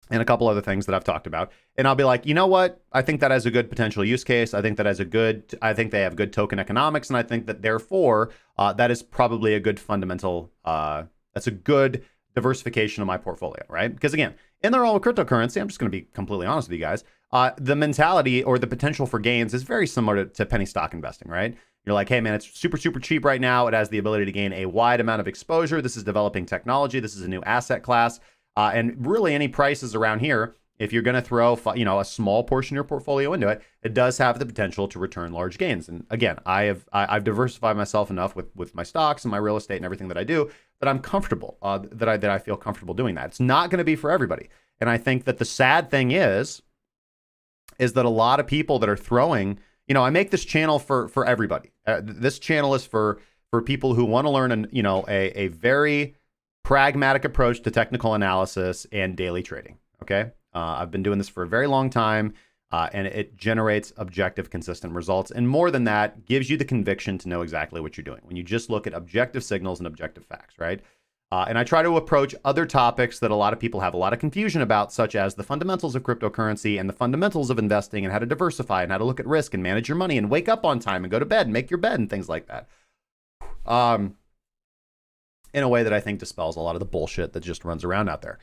and a couple other things that I've talked about. And I'll be like, you know what? I think that has a good potential use case. I think that has a good, I think they have good token economics. And I think that therefore, that is probably a good fundamental, that's a good diversification of my portfolio, right? Because again, in the realm of cryptocurrency, I'm just going to be completely honest with you guys. The mentality or the potential for gains is very similar to penny stock investing, right? You're like, hey man, it's super, super cheap right now. It has the ability to gain a wide amount of exposure. This is developing technology. This is a new asset class. And really any prices around here, if you're going to throw, you know, a small portion of your portfolio into it, it does have the potential to return large gains. And again, I've diversified myself enough with my stocks and my real estate and everything that I do that I'm comfortable, that I feel comfortable doing that. It's not going to be for everybody. And I think that the sad thing is that a lot of people that are throwing, you know, I make this channel for everybody. This channel is for people who want to learn, you know, a very pragmatic approach to technical analysis and daily trading. Okay. I've been doing this for a very long time, and it generates objective, consistent results. And more than that, gives you the conviction to know exactly what you're doing when you just look at objective signals and objective facts, right? And I try to approach other topics that a lot of people have a lot of confusion about, such as the fundamentals of cryptocurrency and the fundamentals of investing and how to diversify and how to look at risk and manage your money and wake up on time and go to bed and make your bed and things like that. In a way that I think dispels a lot of the bullshit that just runs around out there.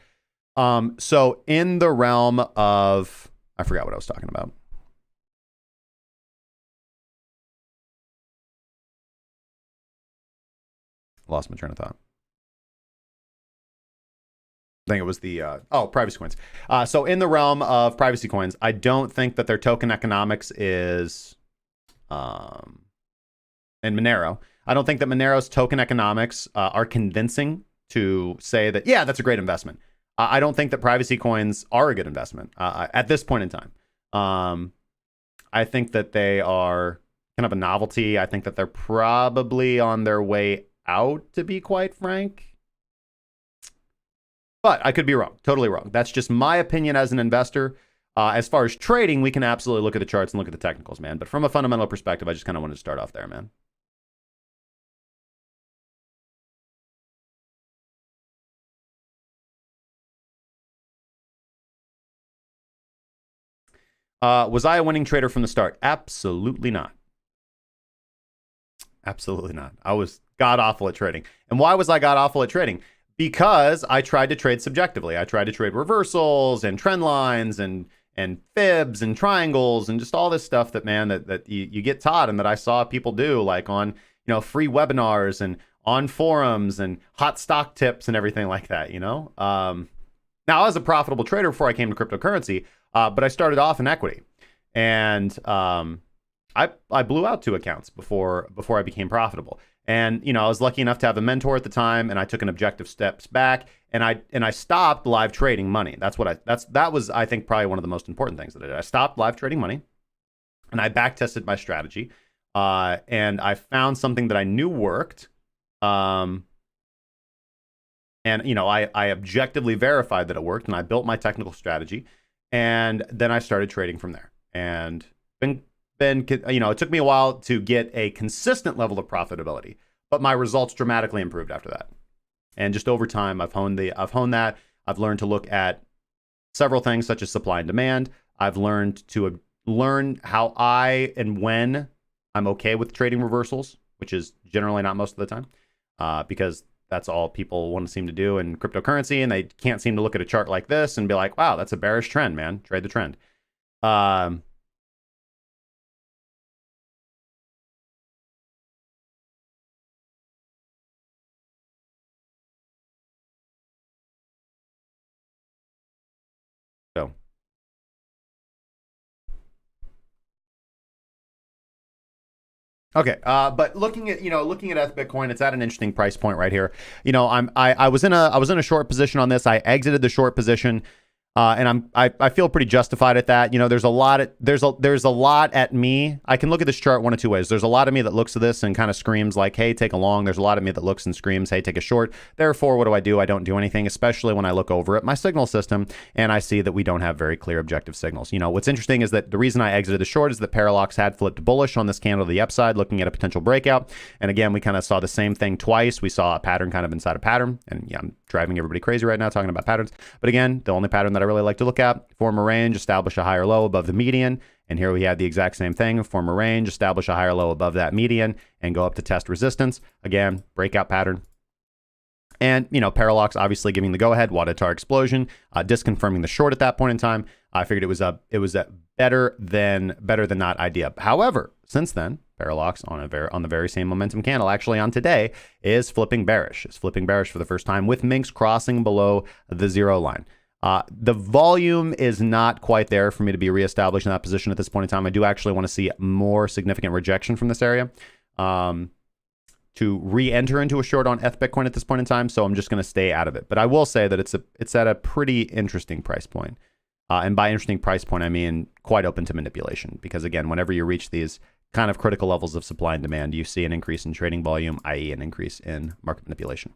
So in the realm of, I forgot what I was talking about. Lost my train of thought. I think it was the, privacy coins. So in the realm of privacy coins, I don't think that their token economics is, in Monero, I don't think that Monero's token economics are convincing to say that, yeah, that's a great investment. I don't think that privacy coins are a good investment at this point in time. I think that they are kind of a novelty. I think that they're probably on their way out, to be quite frank. But I could be wrong, totally wrong. That's just my opinion as an investor. As far as trading, we can absolutely look at the charts and look at the technicals, man. But from a fundamental perspective, I just kind of wanted to start off there, man. Was I a winning trader from the start? Absolutely not. Absolutely not. I was god awful at trading. And why was I god awful at trading? Because I tried to trade subjectively. I tried to trade reversals and trend lines and fibs and triangles and just all this stuff that, man, that you get taught and that I saw people do, like on, you know, free webinars and on forums and hot stock tips and everything like that, you know? Now, I was a profitable trader before I came to cryptocurrency, but I started off in equity. And I blew out 2 accounts before I became profitable. And, you know, I was lucky enough to have a mentor at the time, and I took an objective steps back, and I stopped live trading money. That was, I think, probably one of the most important things that I did. I stopped live trading money, and I back tested my strategy, and I found something that I knew worked. And, you know, I objectively verified that it worked, and I built my technical strategy, and then I started trading from there. And you know, it took me a while to get a consistent level of profitability, but my results dramatically improved after that. And just over time, I've honed that. I've learned to look at several things such as supply and demand. I've learned to learn how I and when I'm okay with trading reversals, which is generally not most of the time, because that's all people want to seem to do in cryptocurrency, and they can't seem to look at a chart like this and be like, wow, that's a bearish trend, man. Trade the trend. Okay, but looking at ETH Bitcoin, it's at an interesting price point right here. I was in a short position on this. I exited the short position. And I feel pretty justified at that. There's a lot at me. I can look at this chart one of two ways. There's a lot of me that looks at this and kind of screams like, hey, take a long. There's a lot of me that looks and screams, hey, take a short. Therefore, what do? I don't do anything, especially when I look over at my signal system and I see that we don't have very clear objective signals. What's interesting is that the reason I exited the short is that Parallax had flipped bullish on this candle to the upside, looking at a potential breakout. And again, we kind of saw the same thing twice. We saw a pattern kind of inside a pattern. And yeah, I'm driving everybody crazy right now talking about patterns. But again, the only pattern that I really like to look at, form a range, establish a higher low above the median. And here we have the exact same thing, form a range, establish a higher low above that median, and go up to test resistance. Again, breakout pattern. And, Parallax obviously giving the go-ahead, Wadatar explosion, disconfirming the short at that point in time. I figured it was a better than not idea. However, since then, Parallax on the very same momentum candle, actually on today, is flipping bearish. It's flipping bearish for the first time with minks crossing below the zero line. The volume is not quite there for me to be reestablished in that position at this point in time. I do actually want to see more significant rejection from this area to re-enter into a short on ETH Bitcoin at this point in time. So I'm just going to stay out of it. But I will say that it's at a pretty interesting price point. And by interesting price point, I mean quite open to manipulation. Because again, whenever you reach these kind of critical levels of supply and demand, you see an increase in trading volume, i.e. an increase in market manipulation.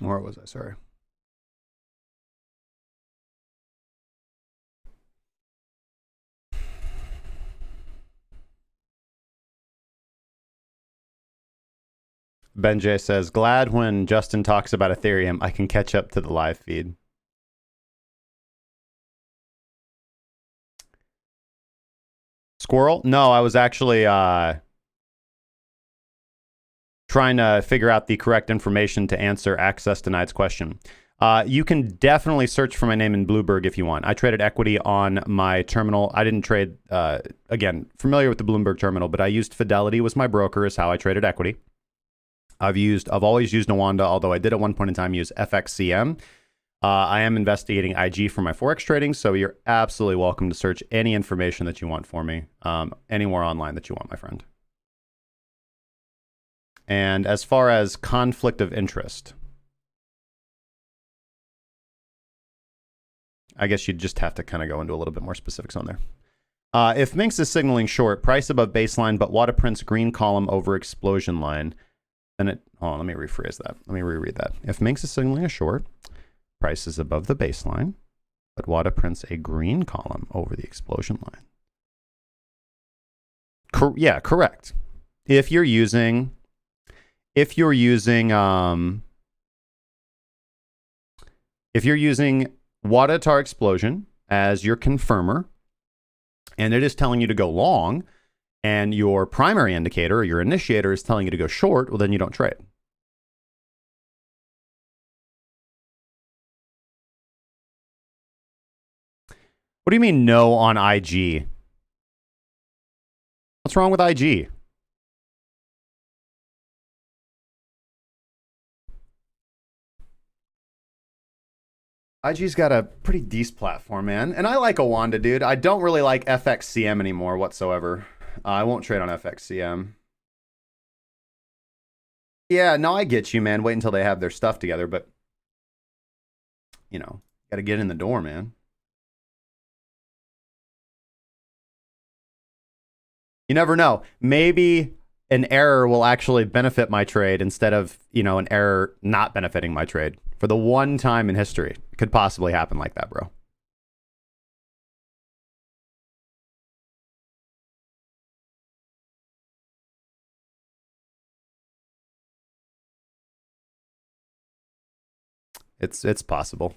Where was I? Sorry. Ben J says, glad when Justin talks about Ethereum, I can catch up to the live feed. Squirrel? No, I was actually trying to figure out the correct information to answer Access Denied's question. You can definitely search for my name in Bloomberg if you want. I traded equity on my terminal. I didn't trade, again, familiar with the Bloomberg terminal, but I used Fidelity was my broker is how I traded equity. I've always used Nawanda, although I did at one point in time use FXCM. I am investigating IG for my Forex trading, so you're absolutely welcome to search any information that you want for me, anywhere online that you want, my friend. And as far as conflict of interest, I guess you'd just have to kind of go into a little bit more specifics on there. If Minx is signaling short, price above baseline, but Wada prints green column over explosion line, then hold on, let me rephrase that. Let me reread that. If Minx is signaling a short, price is above the baseline, but Wada prints a green column over the explosion line. Yeah, correct. If you're using Wadatar explosion as your confirmer, and it is telling you to go long, and your primary indicator, or your initiator, is telling you to go short, well, then you don't trade. What do you mean no on IG? What's wrong with IG? IG's got a pretty decent platform, man. And I like Awanda, dude. I don't really like FXCM anymore whatsoever. I won't trade on FXCM. Yeah, no, I get you, man. Wait until they have their stuff together, but, you know, got to get in the door, man. You never know. Maybe an error will actually benefit my trade instead of, you know, an error not benefiting my trade. For the one time in history, it could possibly happen like that, bro. It's possible.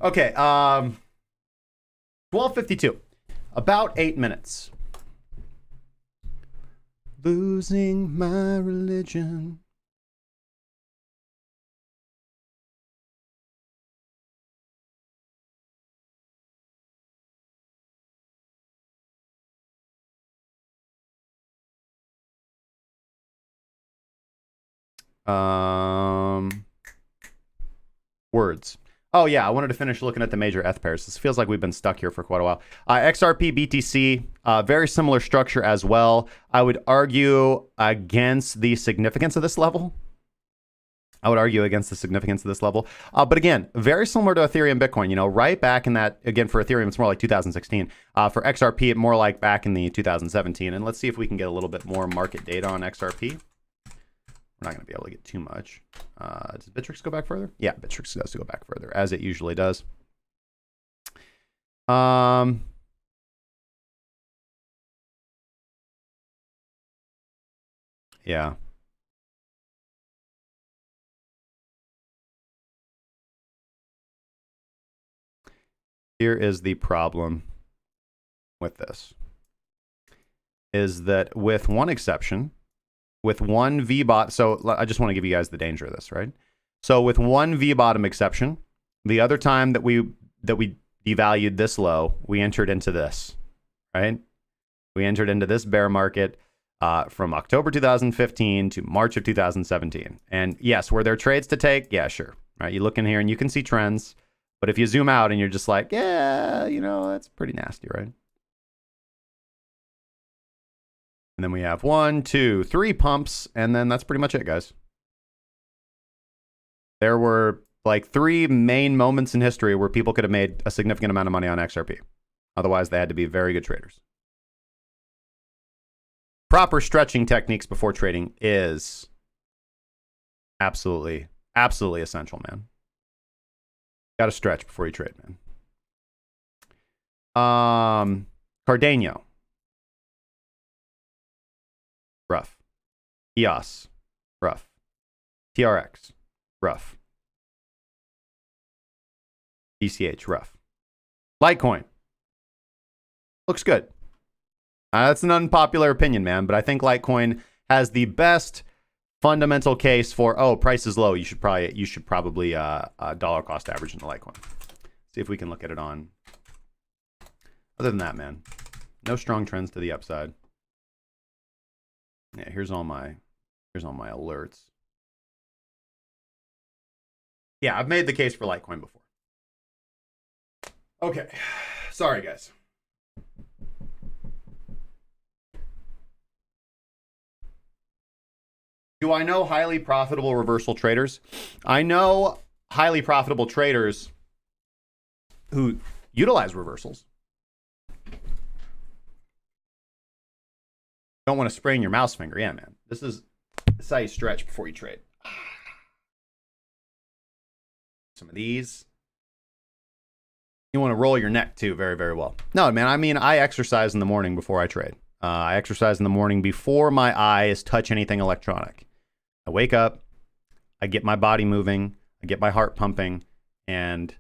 Okay, 12:52. About 8 minutes. Losing my religion. Words. Oh yeah, I wanted to finish looking at the major ETH pairs. This feels like we've been stuck here for quite a while. XRP BTC, very similar structure as well. I would argue against the significance of this level. But again, very similar to Ethereum Bitcoin, you know, right back in that, again, for Ethereum, it's more like 2016. For XRP, more like back in the 2017. And let's see if we can get a little bit more market data on XRP. We're not going to be able to get too much. Does Bittrex go back further? Yeah, Bittrex does go back further, as it usually does. Yeah. Here is the problem with this. Is that with one exception, with one V-bot, so I just want to give you guys the danger of this, right? So with one V-bottom exception, the other time that we devalued this low, we entered into this, right? We entered into this bear market from October 2015 to March of 2017. And yes, were there trades to take? Yeah, sure. Right? You look in here and you can see trends. But if you zoom out and you're just like, yeah, you know, that's pretty nasty, right? And then we have 1, 2, 3 pumps, and then that's pretty much it, guys. There were like 3 main moments in history where people could have made a significant amount of money on XRP. Otherwise, they had to be very good traders. Proper stretching techniques before trading is absolutely essential, man. Got to stretch before you trade, man. Cardenio. Rough. EOS. Rough. TRX. Rough. ECH. Rough. Litecoin. Looks good. That's an unpopular opinion, man, but I think Litecoin has the best fundamental case for, oh, price is low. You should probably dollar cost average in the Litecoin. See if we can look at it on. Other than that, man, no strong trends to the upside. Yeah, here's all my alerts. Yeah, I've made the case for Litecoin before. Okay, sorry guys. Do I know highly profitable reversal traders? I know highly profitable traders who utilize reversals. Don't want to sprain your mouse finger. Yeah, man. This is how you stretch before you trade. Some of these. You want to roll your neck too very, very well. No, man, I mean, I exercise in the morning before I trade. I exercise in the morning before my eyes touch anything electronic. I wake up, I get my body moving, I get my heart pumping, and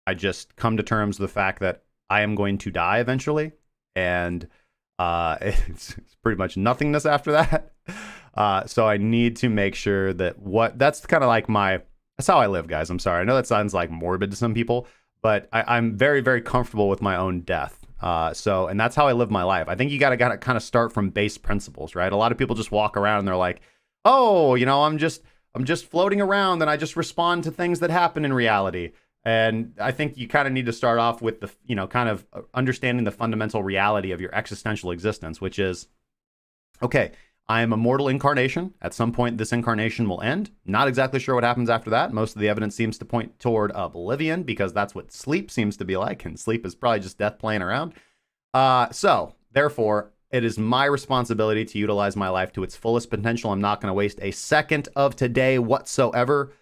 I just come to terms with the fact that I am going to die eventually. And It's pretty much nothingness after that. So I need to make sure that that's kind of like that's how I live, guys. I'm sorry. I know that sounds like morbid to some people, but I'm very, very comfortable with my own death. And that's how I live my life. I think you gotta kind of start from base principles, right? A lot of people just walk around and they're like, oh, I'm just floating around and I just respond to things that happen in reality. And I think you kind of need to start off with the, kind of understanding the fundamental reality of your existential existence, which is, okay, I am a mortal incarnation. At some point, this incarnation will end. Not exactly sure what happens after that. Most of the evidence seems to point toward oblivion because that's what sleep seems to be like. And sleep is probably just death playing around. So therefore, it is my responsibility to utilize my life to its fullest potential. I'm not going to waste a second of today whatsoever.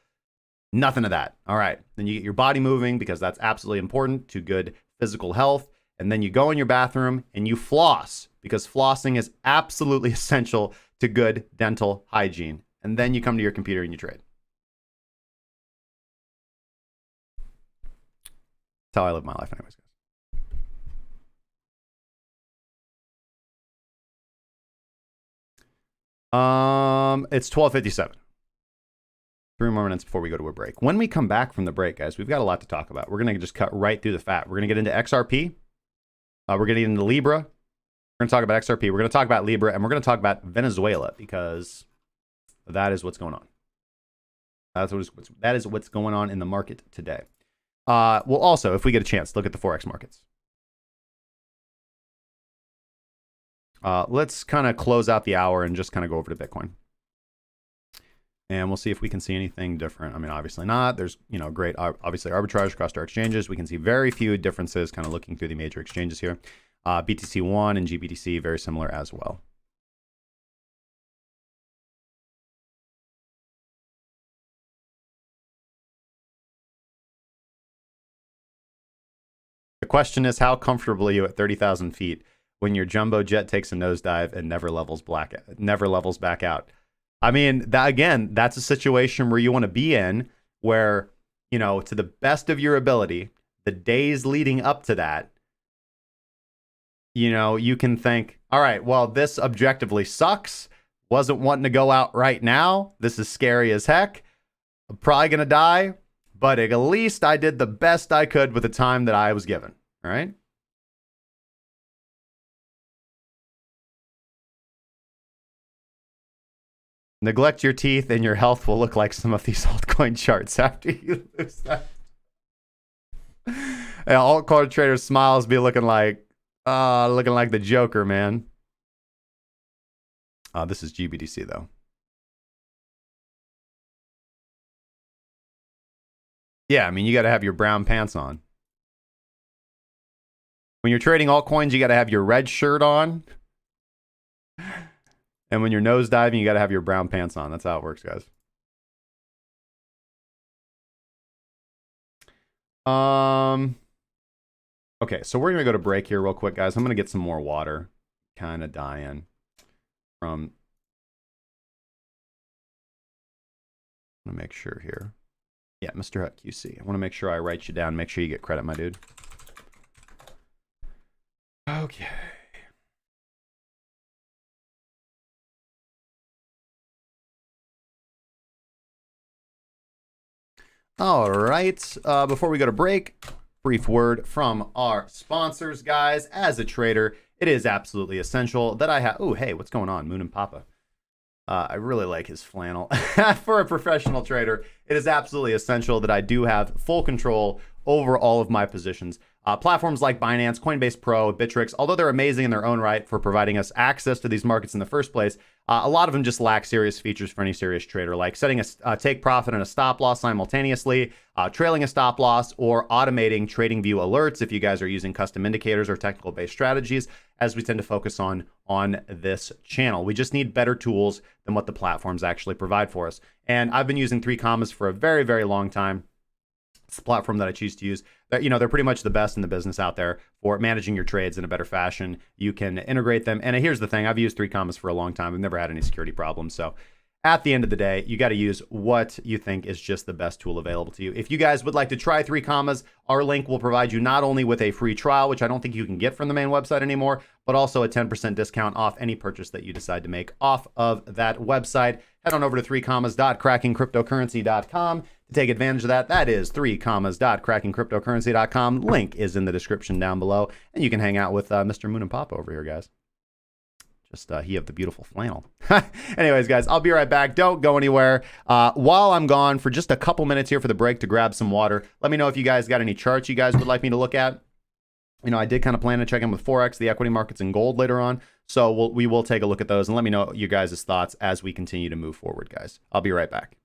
Nothing of that. All right. Then you get your body moving because that's absolutely important to good physical health. And then you go in your bathroom and you floss because flossing is absolutely essential to good dental hygiene. And then you come to your computer and you trade. That's how I live my life anyways, guys. It's 12:57. 3 more minutes before we go to a break. When we come back from the break, guys, we've got a lot to talk about. We're going to just cut right through the fat. We're going to get into XRP. We're going to get into Libra. We're going to talk about XRP. We're going to talk about Libra. And we're going to talk about Venezuela because that is what's going on. That is what's going on in the market today. We'll also, if we get a chance, look at the Forex markets. Let's kind of close out the hour and just kind of go over to Bitcoin. And we'll see if we can see anything different. I mean, obviously not. There's, great, obviously arbitrage across our exchanges. We can see very few differences kind of looking through the major exchanges here. BTC1 and GBTC, very similar as well. The question is, how comfortable are you at 30,000 feet when your jumbo jet takes a nosedive and never levels back out? I mean, that's a situation where you want to be in where, to the best of your ability, the days leading up to that, you can think, all right, well, this objectively sucks. Wasn't wanting to go out right now. This is scary as heck. I'm probably going to die, but at least I did the best I could with the time that I was given. All right. Neglect your teeth and your health will look like some of these altcoin charts after you lose that. Altcoin traders' smiles be looking like the Joker, man. This is GBTC though. Yeah, I mean, you got to have your brown pants on. When you're trading altcoins, you got to have your red shirt on. And when you're nosediving, you got to have your brown pants on. That's how it works, guys. Okay, so we're going to go to break here real quick, guys. I'm going to get some more water. Kind of dying from... I'm going to make sure here. Yeah, Mr. QC. I want to make sure I write you down. Make sure you get credit, my dude. Okay. All right, before we go to break, brief word from our sponsors, guys. As a trader, it is absolutely essential that I have... Oh, hey, what's going on? Moon and Papa. I really like his flannel. For a professional trader, it is absolutely essential that I do have full control over all of my positions. Platforms like Binance, Coinbase Pro, Bittrex, although they're amazing in their own right for providing us access to these markets in the first place, a lot of them just lack serious features for any serious trader, like setting a take profit and a stop loss simultaneously, trailing a stop loss, or automating trading view alerts if you guys are using custom indicators or technical based strategies, as we tend to focus on this channel. We just need better tools than what the platforms actually provide for us. And I've been using 3 commas for a very, very long time. It's the platform that I choose to use. They're pretty much the best in the business out there for managing your trades in a better fashion. You can integrate them. And here's the thing. I've used 3 commas for a long time. I've never had any security problems. So at the end of the day, you got to use what you think is just the best tool available to you. If you guys would like to try 3 commas, our link will provide you not only with a free trial, which I don't think you can get from the main website anymore, but also a 10% discount off any purchase that you decide to make off of that website. Head on over to 3commas.crackingcryptocurrency.com to take advantage of that. That is 3commas.crackingcryptocurrency.com. Link is in the description down below, and you can hang out with Mr. Moon and Papa over here, guys. Just he of the beautiful flannel. Anyways, guys, I'll be right back. Don't go anywhere. While I'm gone for just a couple minutes here for the break to grab some water, let me know if you guys got any charts you guys would like me to look at. You know, I did kind of plan to check in with Forex, the equity markets, and gold later on. So we will take a look at those and let me know you guys' thoughts as we continue to move forward, guys. I'll be right back.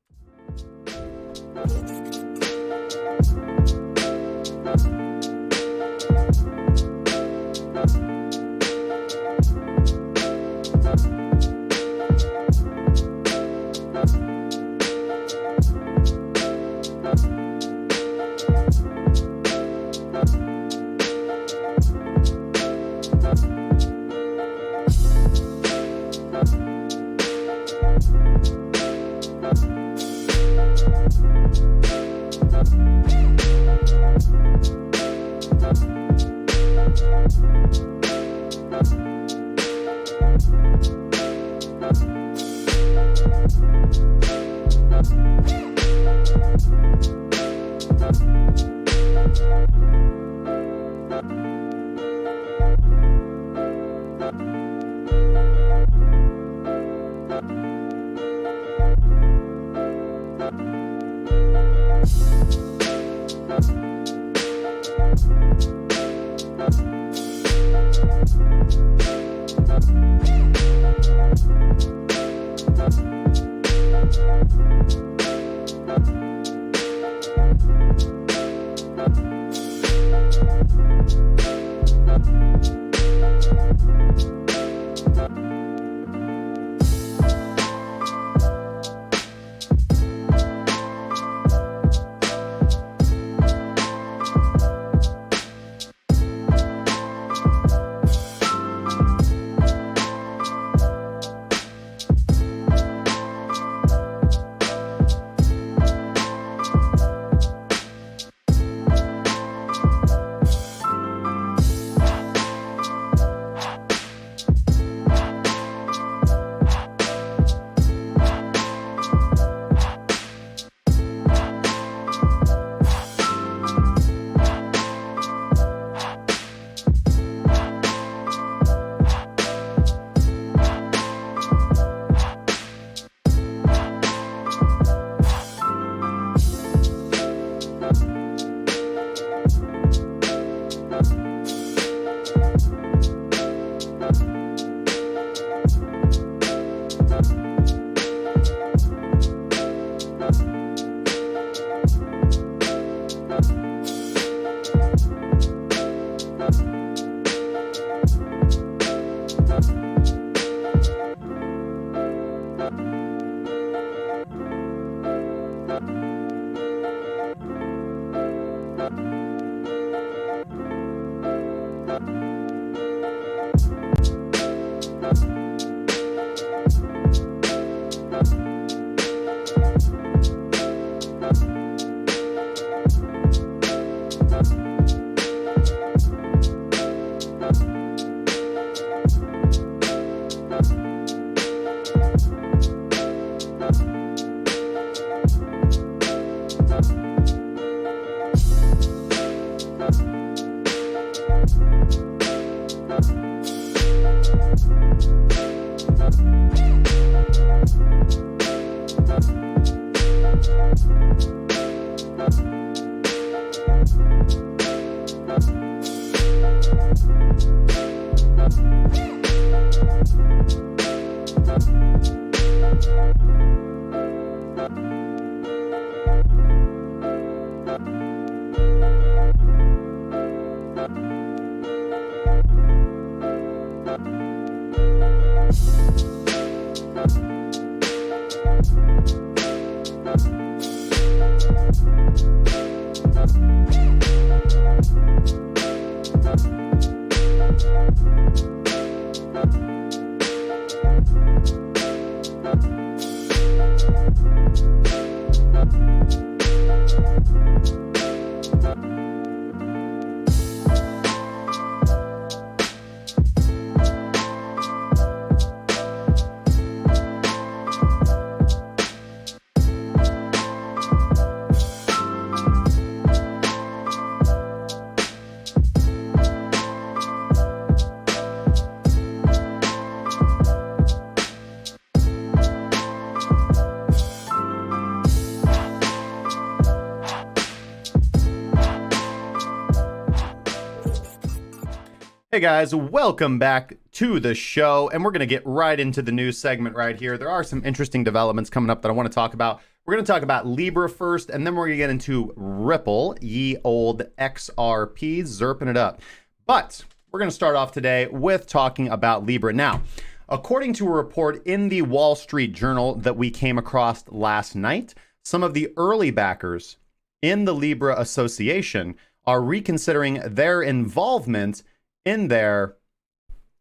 Hey guys, welcome back to the show, and we're going to get right into the news segment right here. There are some interesting developments coming up that I want to talk about. We're going to talk about Libra first, and then we're going to get into Ripple, ye old XRP, zerping it up. But we're going to start off today with talking about Libra. Now, according to a report in the Wall Street Journal that we came across last night, some of the early backers in the Libra Association are reconsidering their involvement in their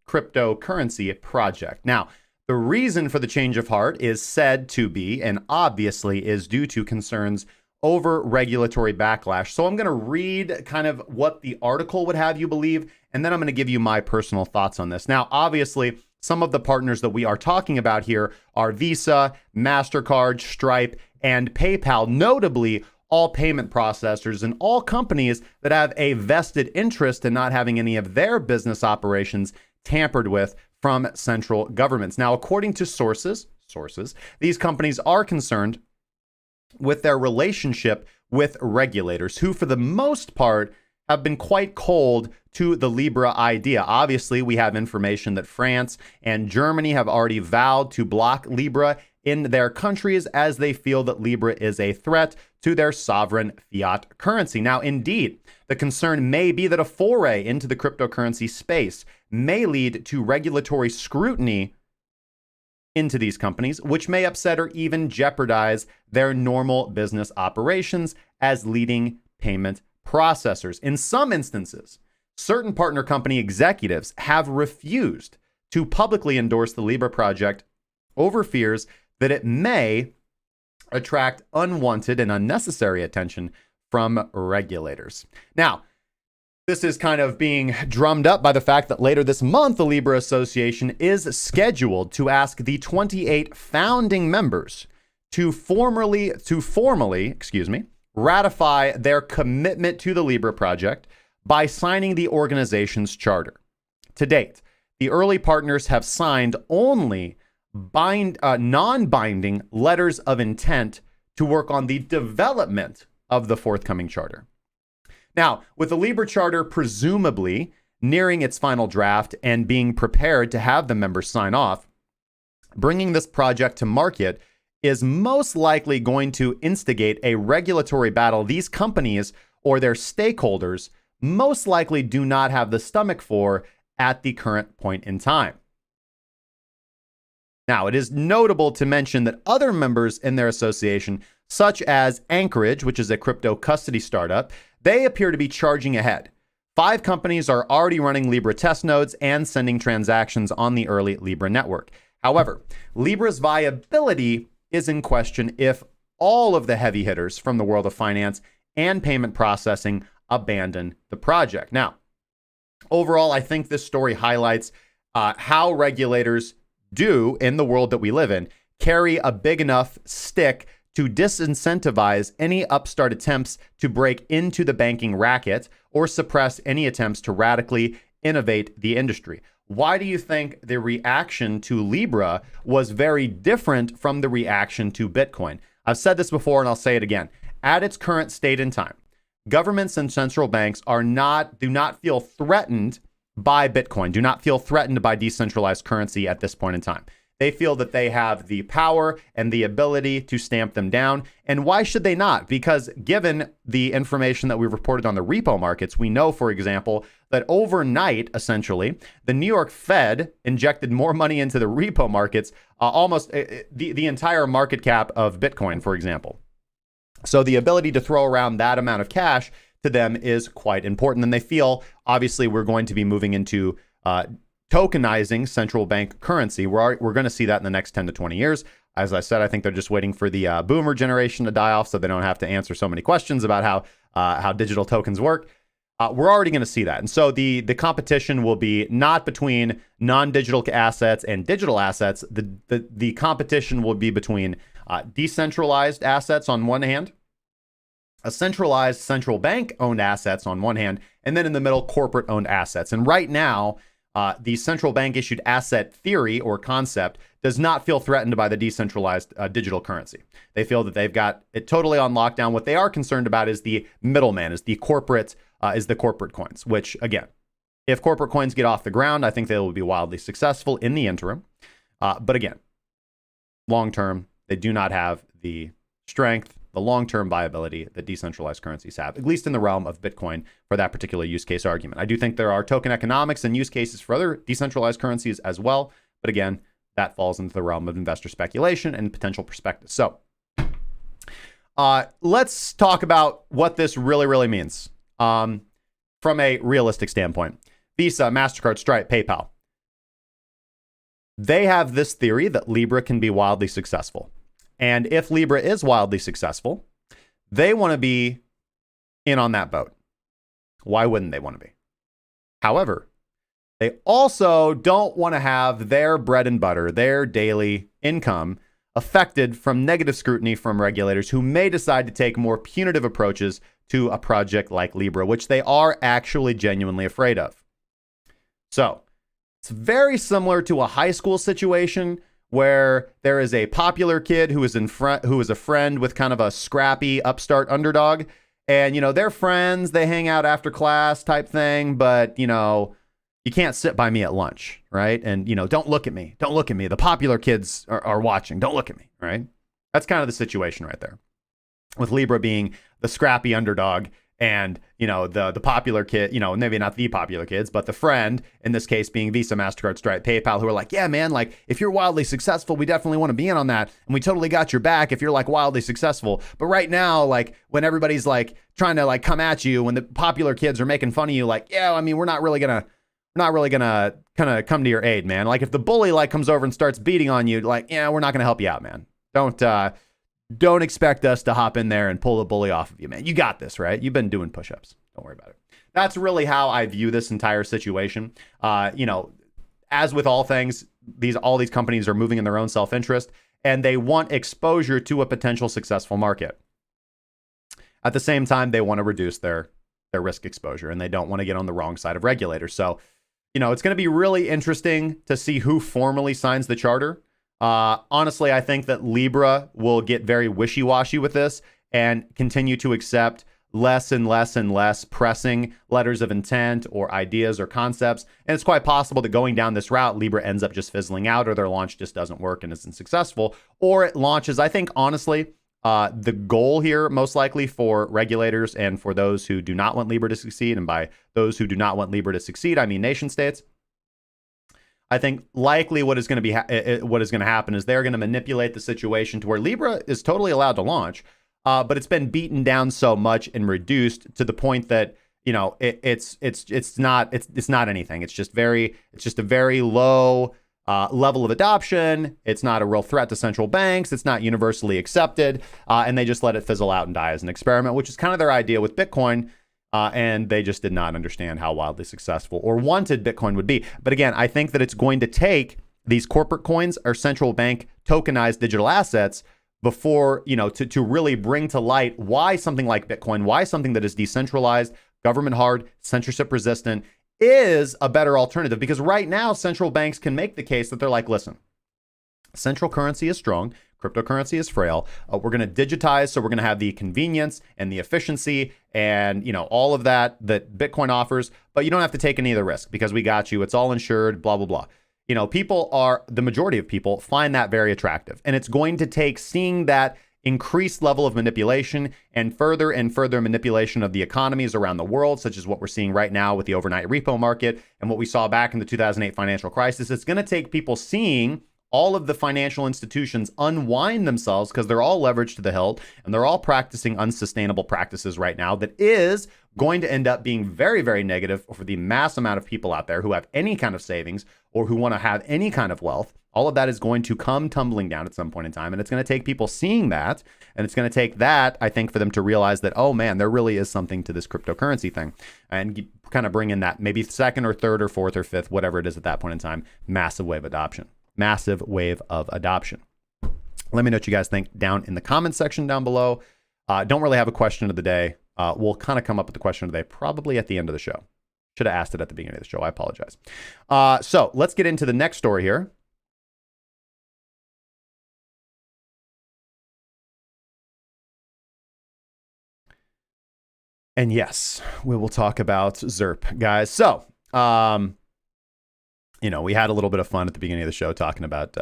cryptocurrency project. Now, the reason for the change of heart is said to be, and obviously is due to concerns over regulatory backlash. So I'm going to read kind of what the article would have you believe, and then I'm going to give you my personal thoughts on this. Now, obviously, some of the partners that we are talking about here are Visa, MasterCard, Stripe, and PayPal, notably all payment processors and all companies that have a vested interest in not having any of their business operations tampered with from central governments. Now, according to sources, these companies are concerned with their relationship with regulators, who for the most part have been quite cold to the Libra idea. Obviously, we have information that France and Germany have already vowed to block Libra in their countries as they feel that Libra is a threat to their sovereign fiat currency. Now, indeed, the concern may be that a foray into the cryptocurrency space may lead to regulatory scrutiny into these companies, which may upset or even jeopardize their normal business operations as leading payment processors. In some instances, certain partner company executives have refused to publicly endorse the Libra project over fears that it may attract unwanted and unnecessary attention from regulators. Now, this is kind of being drummed up by the fact that later this month, the Libra Association is scheduled to ask the 28 founding members to formally, ratify their commitment to the Libra project by signing the organization's charter. To date, the early partners have signed only non-binding letters of intent to work on the development of the forthcoming charter. Now, with the Libra charter presumably nearing its final draft and being prepared to have the members sign off, bringing this project to market is most likely going to instigate a regulatory battle these companies or their stakeholders most likely do not have the stomach for at the current point in time. Now, it is notable to mention that other members in their association, such as Anchorage, which is a crypto custody startup, they appear to be charging ahead. 5 companies are already running Libra test nodes and sending transactions on the early Libra network. However, Libra's viability is in question if all of the heavy hitters from the world of finance and payment processing abandon the project. Now, overall, I think this story highlights how regulators do, in the world that we live in, carry a big enough stick to disincentivize any upstart attempts to break into the banking racket or suppress any attempts to radically innovate the industry. Why do you think the reaction to Libra was very different from the reaction to Bitcoin? I've said this before and I'll say it again. At its current state and time, governments and central banks do not feel threatened by Bitcoin, do not feel threatened by decentralized currency at this point in time. They feel that they have the power and the ability to stamp them down. And why should they not? Because given the information that we've reported on the repo markets, we know, for example, that overnight, essentially, the New York Fed injected more money into the repo markets, almost the entire market cap of Bitcoin, for example. So the ability to throw around that amount of cash to them is quite important. And they feel, obviously, we're going to be moving into tokenizing central bank currency. We're going to see that in the next 10 to 20 years. As I said, I think they're just waiting for the boomer generation to die off so they don't have to answer so many questions about how digital tokens work. We're already going to see that. And so the competition will be not between non-digital assets and digital assets. The competition will be between decentralized assets on one hand, a centralized central bank owned assets on one hand, and then in the middle, corporate owned assets. And right now, the central bank issued asset theory or concept does not feel threatened by the decentralized digital currency. They feel that they've got it totally on lockdown. What they are concerned about is the middleman, is the corporate coins, which again, if corporate coins get off the ground, I think they will be wildly successful in the interim. But again, long term, they do not have the strength, the long-term viability that decentralized currencies have, at least in the realm of Bitcoin for that particular use case argument. I do think there are token economics and use cases for other decentralized currencies as well. But again, that falls into the realm of investor speculation and potential perspective. So let's talk about what this really, really means from a realistic standpoint. Visa, MasterCard, Stripe, PayPal. They have this theory that Libra can be wildly successful. And if Libra is wildly successful, they want to be in on that boat. Why wouldn't they want to be? However, they also don't want to have their bread and butter, their daily income, affected from negative scrutiny from regulators who may decide to take more punitive approaches to a project like Libra, which they are actually genuinely afraid of. So it's very similar to a high school situation where there is a popular kid who is a friend with kind of a scrappy upstart underdog. And, they're friends, they hang out after class type thing, but, you can't sit by me at lunch, right? And, don't look at me. Don't look at me. The popular kids are watching. Don't look at me, right? That's kind of the situation right there. With Libra being the scrappy underdog and, the popular kid, maybe not the popular kids, but the friend, in this case being Visa, MasterCard, Stripe, PayPal, who are like, yeah, man, like if you're wildly successful, we definitely want to be in on that. And we totally got your back if you're like wildly successful. But right now, like when everybody's like trying to like come at you, when the popular kids are making fun of you, like, yeah, I mean, we're not really gonna kind of come to your aid, man. Like if the bully like comes over and starts beating on you, like, yeah, we're not gonna help you out, man. Don't expect us to hop in there and pull the bully off of you, man. You got this, right? You've been doing push-ups. Don't worry about it. That's really how I view this entire situation. As with all things, all these companies are moving in their own self-interest, and they want exposure to a potential successful market. At the same time, they want to reduce their risk exposure, and they don't want to get on the wrong side of regulators. So, it's going to be really interesting to see who formally signs the charter. Honestly, I think that Libra will get very wishy-washy with this and continue to accept less and less and less pressing letters of intent or ideas or concepts. And it's quite possible that going down this route, Libra ends up just fizzling out, or their launch just doesn't work and isn't successful, or it launches. I think, honestly, the goal here, most likely for regulators and for those who do not want Libra to succeed, and by those who do not want Libra to succeed, I mean nation states, I think likely what is going to happen is they're going to manipulate the situation to where Libra is totally allowed to launch, but it's been beaten down so much and reduced to the point that it's not anything. It's just a very low level of adoption. It's not a real threat to central banks. It's not universally accepted, and they just let it fizzle out and die as an experiment, which is kind of their idea with Bitcoin. And they just did not understand how wildly successful or wanted Bitcoin would be. But again, I think that it's going to take these corporate coins or central bank tokenized digital assets before, to really bring to light why something like Bitcoin, why something that is decentralized, government hard, censorship resistant is a better alternative. Because right now, central banks can make the case that they're like, listen, central currency is strong. Cryptocurrency is frail. We're going to digitize, so we're going to have the convenience and the efficiency and all of that Bitcoin offers, but you don't have to take any of the risk because we got you. It's all insured, blah, blah, blah. The majority of people find that very attractive. And it's going to take seeing that increased level of manipulation and further manipulation of the economies around the world, such as what we're seeing right now with the overnight repo market and what we saw back in the 2008 financial crisis. It's going to take people seeing all of the financial institutions unwind themselves because they're all leveraged to the hilt and they're all practicing unsustainable practices right now that is going to end up being very, very negative for the mass amount of people out there who have any kind of savings or who want to have any kind of wealth. All of that is going to come tumbling down at some point in time. And it's going to take people seeing that. And it's going to take that, I think, for them to realize that, oh man, there really is something to this cryptocurrency thing. And kind of bring in that maybe second or third or fourth or fifth, whatever it is at that point in time, massive wave adoption. Massive wave of adoption. Let me know what you guys think down in the comments section down below. Don't really have a question of the day. We'll kind of come up with the question of the day probably at the end of the show. Should have asked it at the beginning of the show. I apologize. So let's get into the next story here. And yes, we will talk about ZERP, guys. So, we had a little bit of fun at the beginning of the show talking about,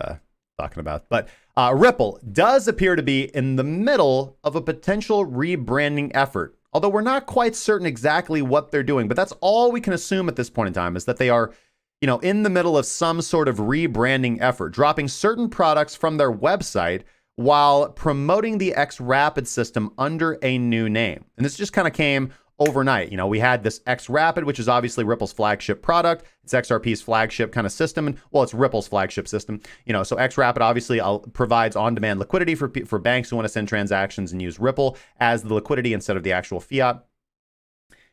but Ripple does appear to be in the middle of a potential rebranding effort. Although we're not quite certain exactly what they're doing, but that's all we can assume at this point in time is that they are, in the middle of some sort of rebranding effort, dropping certain products from their website while promoting the XRapid system under a new name. And this just kind of came overnight. We had this XRapid, which is obviously Ripple's flagship product. It's XRP's flagship kind of system. And well, it's Ripple's flagship system. So XRapid obviously provides on-demand liquidity for banks who want to send transactions and use Ripple as the liquidity instead of the actual fiat.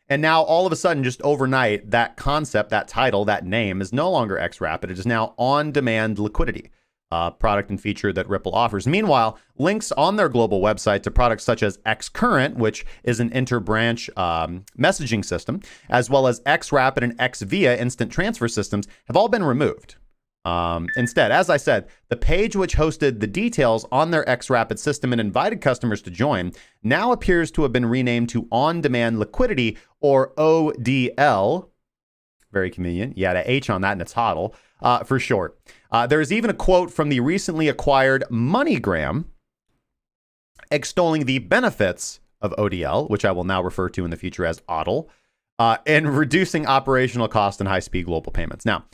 And now all of a sudden, just overnight, that concept, that title, that name is no longer XRapid. It is now on-demand liquidity. Product and feature that Ripple offers. Meanwhile, links on their global website to products such as XCurrent, which is an interbranch messaging system, as well as XRapid and XVia instant transfer systems have all been removed. Instead, as I said, the page which hosted the details on their XRapid system and invited customers to join now appears to have been renamed to On-Demand Liquidity, or ODL. Very convenient. You had an H on that and it's HODL for short. There is even a quote from the recently acquired MoneyGram extolling the benefits of ODL, which I will now refer to in the future as ODL, and reducing operational cost and high-speed global payments. Now,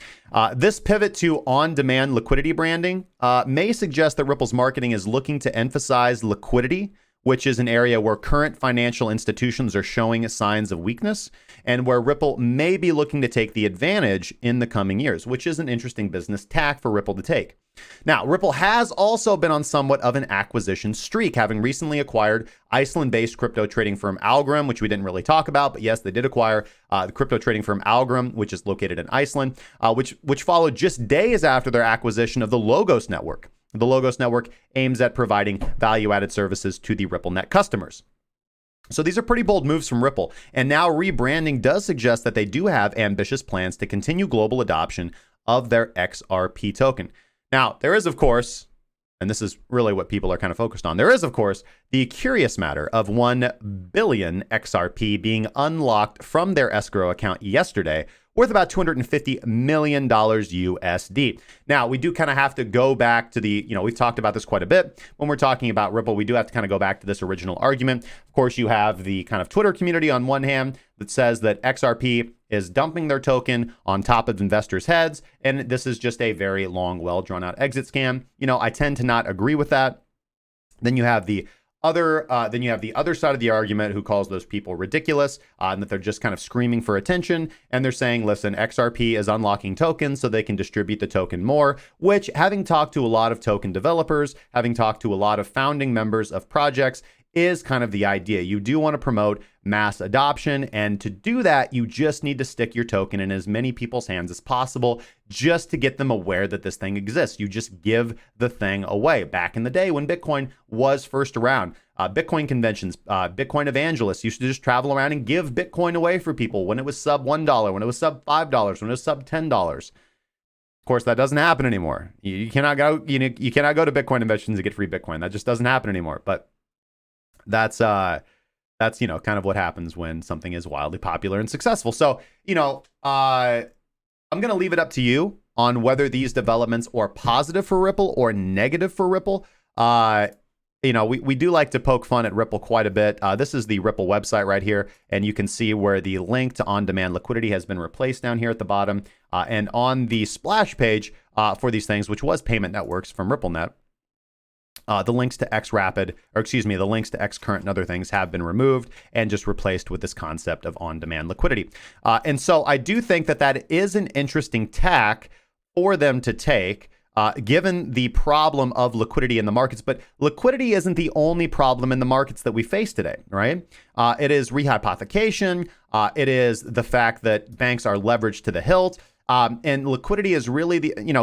this pivot to on-demand liquidity branding may suggest that Ripple's marketing is looking to emphasize liquidity, which is an area where current financial institutions are showing signs of weakness and where Ripple may be looking to take the advantage in the coming years, which is an interesting business tack for Ripple to take. Now, Ripple has also been on somewhat of an acquisition streak, having recently acquired Iceland-based crypto trading firm Algrim, which we didn't really talk about, but yes, they did acquire the crypto trading firm Algrim, which is located in Iceland, which followed just days after their acquisition of the Logos network. The Logos network aims at providing value-added services to the RippleNet customers. So these are pretty bold moves from Ripple. And now rebranding does suggest that they do have ambitious plans to continue global adoption of their XRP token. Now, there is, of course, and this is really what people are kind of focused on, there is, of course, the curious matter of 1 billion XRP being unlocked from their escrow account yesterday, worth about $250 million USD. Now, we do kind of have to go back to the, we've talked about this quite a bit. When we're talking about Ripple, we do have to kind of go back to this original argument. Of course, you have the kind of Twitter community on one hand that says that XRP is dumping their token on top of investors' heads, and this is just a very long, well-drawn-out exit scam. I tend to not agree with that. Then you have the other side of the argument who calls those people ridiculous, and that they're just kind of screaming for attention. And they're saying, listen, XRP is unlocking tokens so they can distribute the token more, which, having talked to a lot of token developers, having talked to a lot of founding members of projects, is kind of the idea. You do want to promote mass adoption, and to do that, you just need to stick your token in as many people's hands as possible just to get them aware that this thing exists. You just give the thing away. Back in the day when Bitcoin was first around, Bitcoin conventions, Bitcoin evangelists used to just travel around and give Bitcoin away for people when it was sub $1, when it was sub $5, when it was sub $10. Of course, that doesn't happen anymore. You cannot go to Bitcoin conventions and get free Bitcoin. That just doesn't happen anymore. But that's kind of what happens when something is wildly popular and successful. So, I'm going to leave it up to you on whether these developments are positive for Ripple or negative for Ripple. we do like to poke fun at Ripple quite a bit. This is the Ripple website right here, and you can see where the link to on-demand liquidity has been replaced down here at the bottom. And on the splash page for these things, which was payment networks from RippleNet, the links to the links to Xcurrent and other things have been removed and just replaced with this concept of on-demand liquidity. And so I do think that that is an interesting tack for them to take, given the problem of liquidity in the markets. But liquidity isn't the only problem in the markets that we face today, right? It is rehypothecation. It is the fact that banks are leveraged to the hilt. And liquidity is really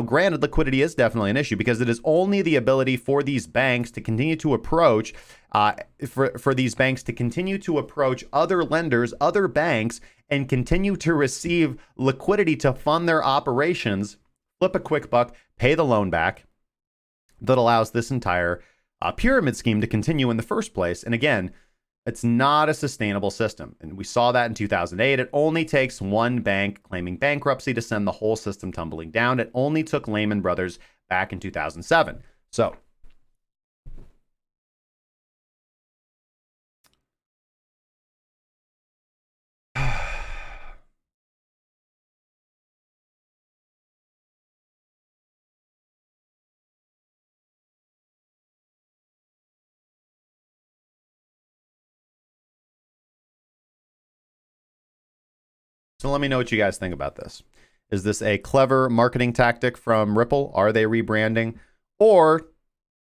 granted, liquidity is definitely an issue because it is only the ability for these banks to continue to approach, for these banks to continue to approach other lenders, other banks, and continue to receive liquidity to fund their operations, flip a quick buck, pay the loan back, that allows this entire pyramid scheme to continue in the first place. And again, it's not a sustainable system. And we saw that in 2008. It only takes one bank claiming bankruptcy to send the whole system tumbling down. It only took Lehman Brothers back in 2007. So So let me know what you guys think about this. Is this a clever marketing tactic from Ripple? Are they rebranding? Or do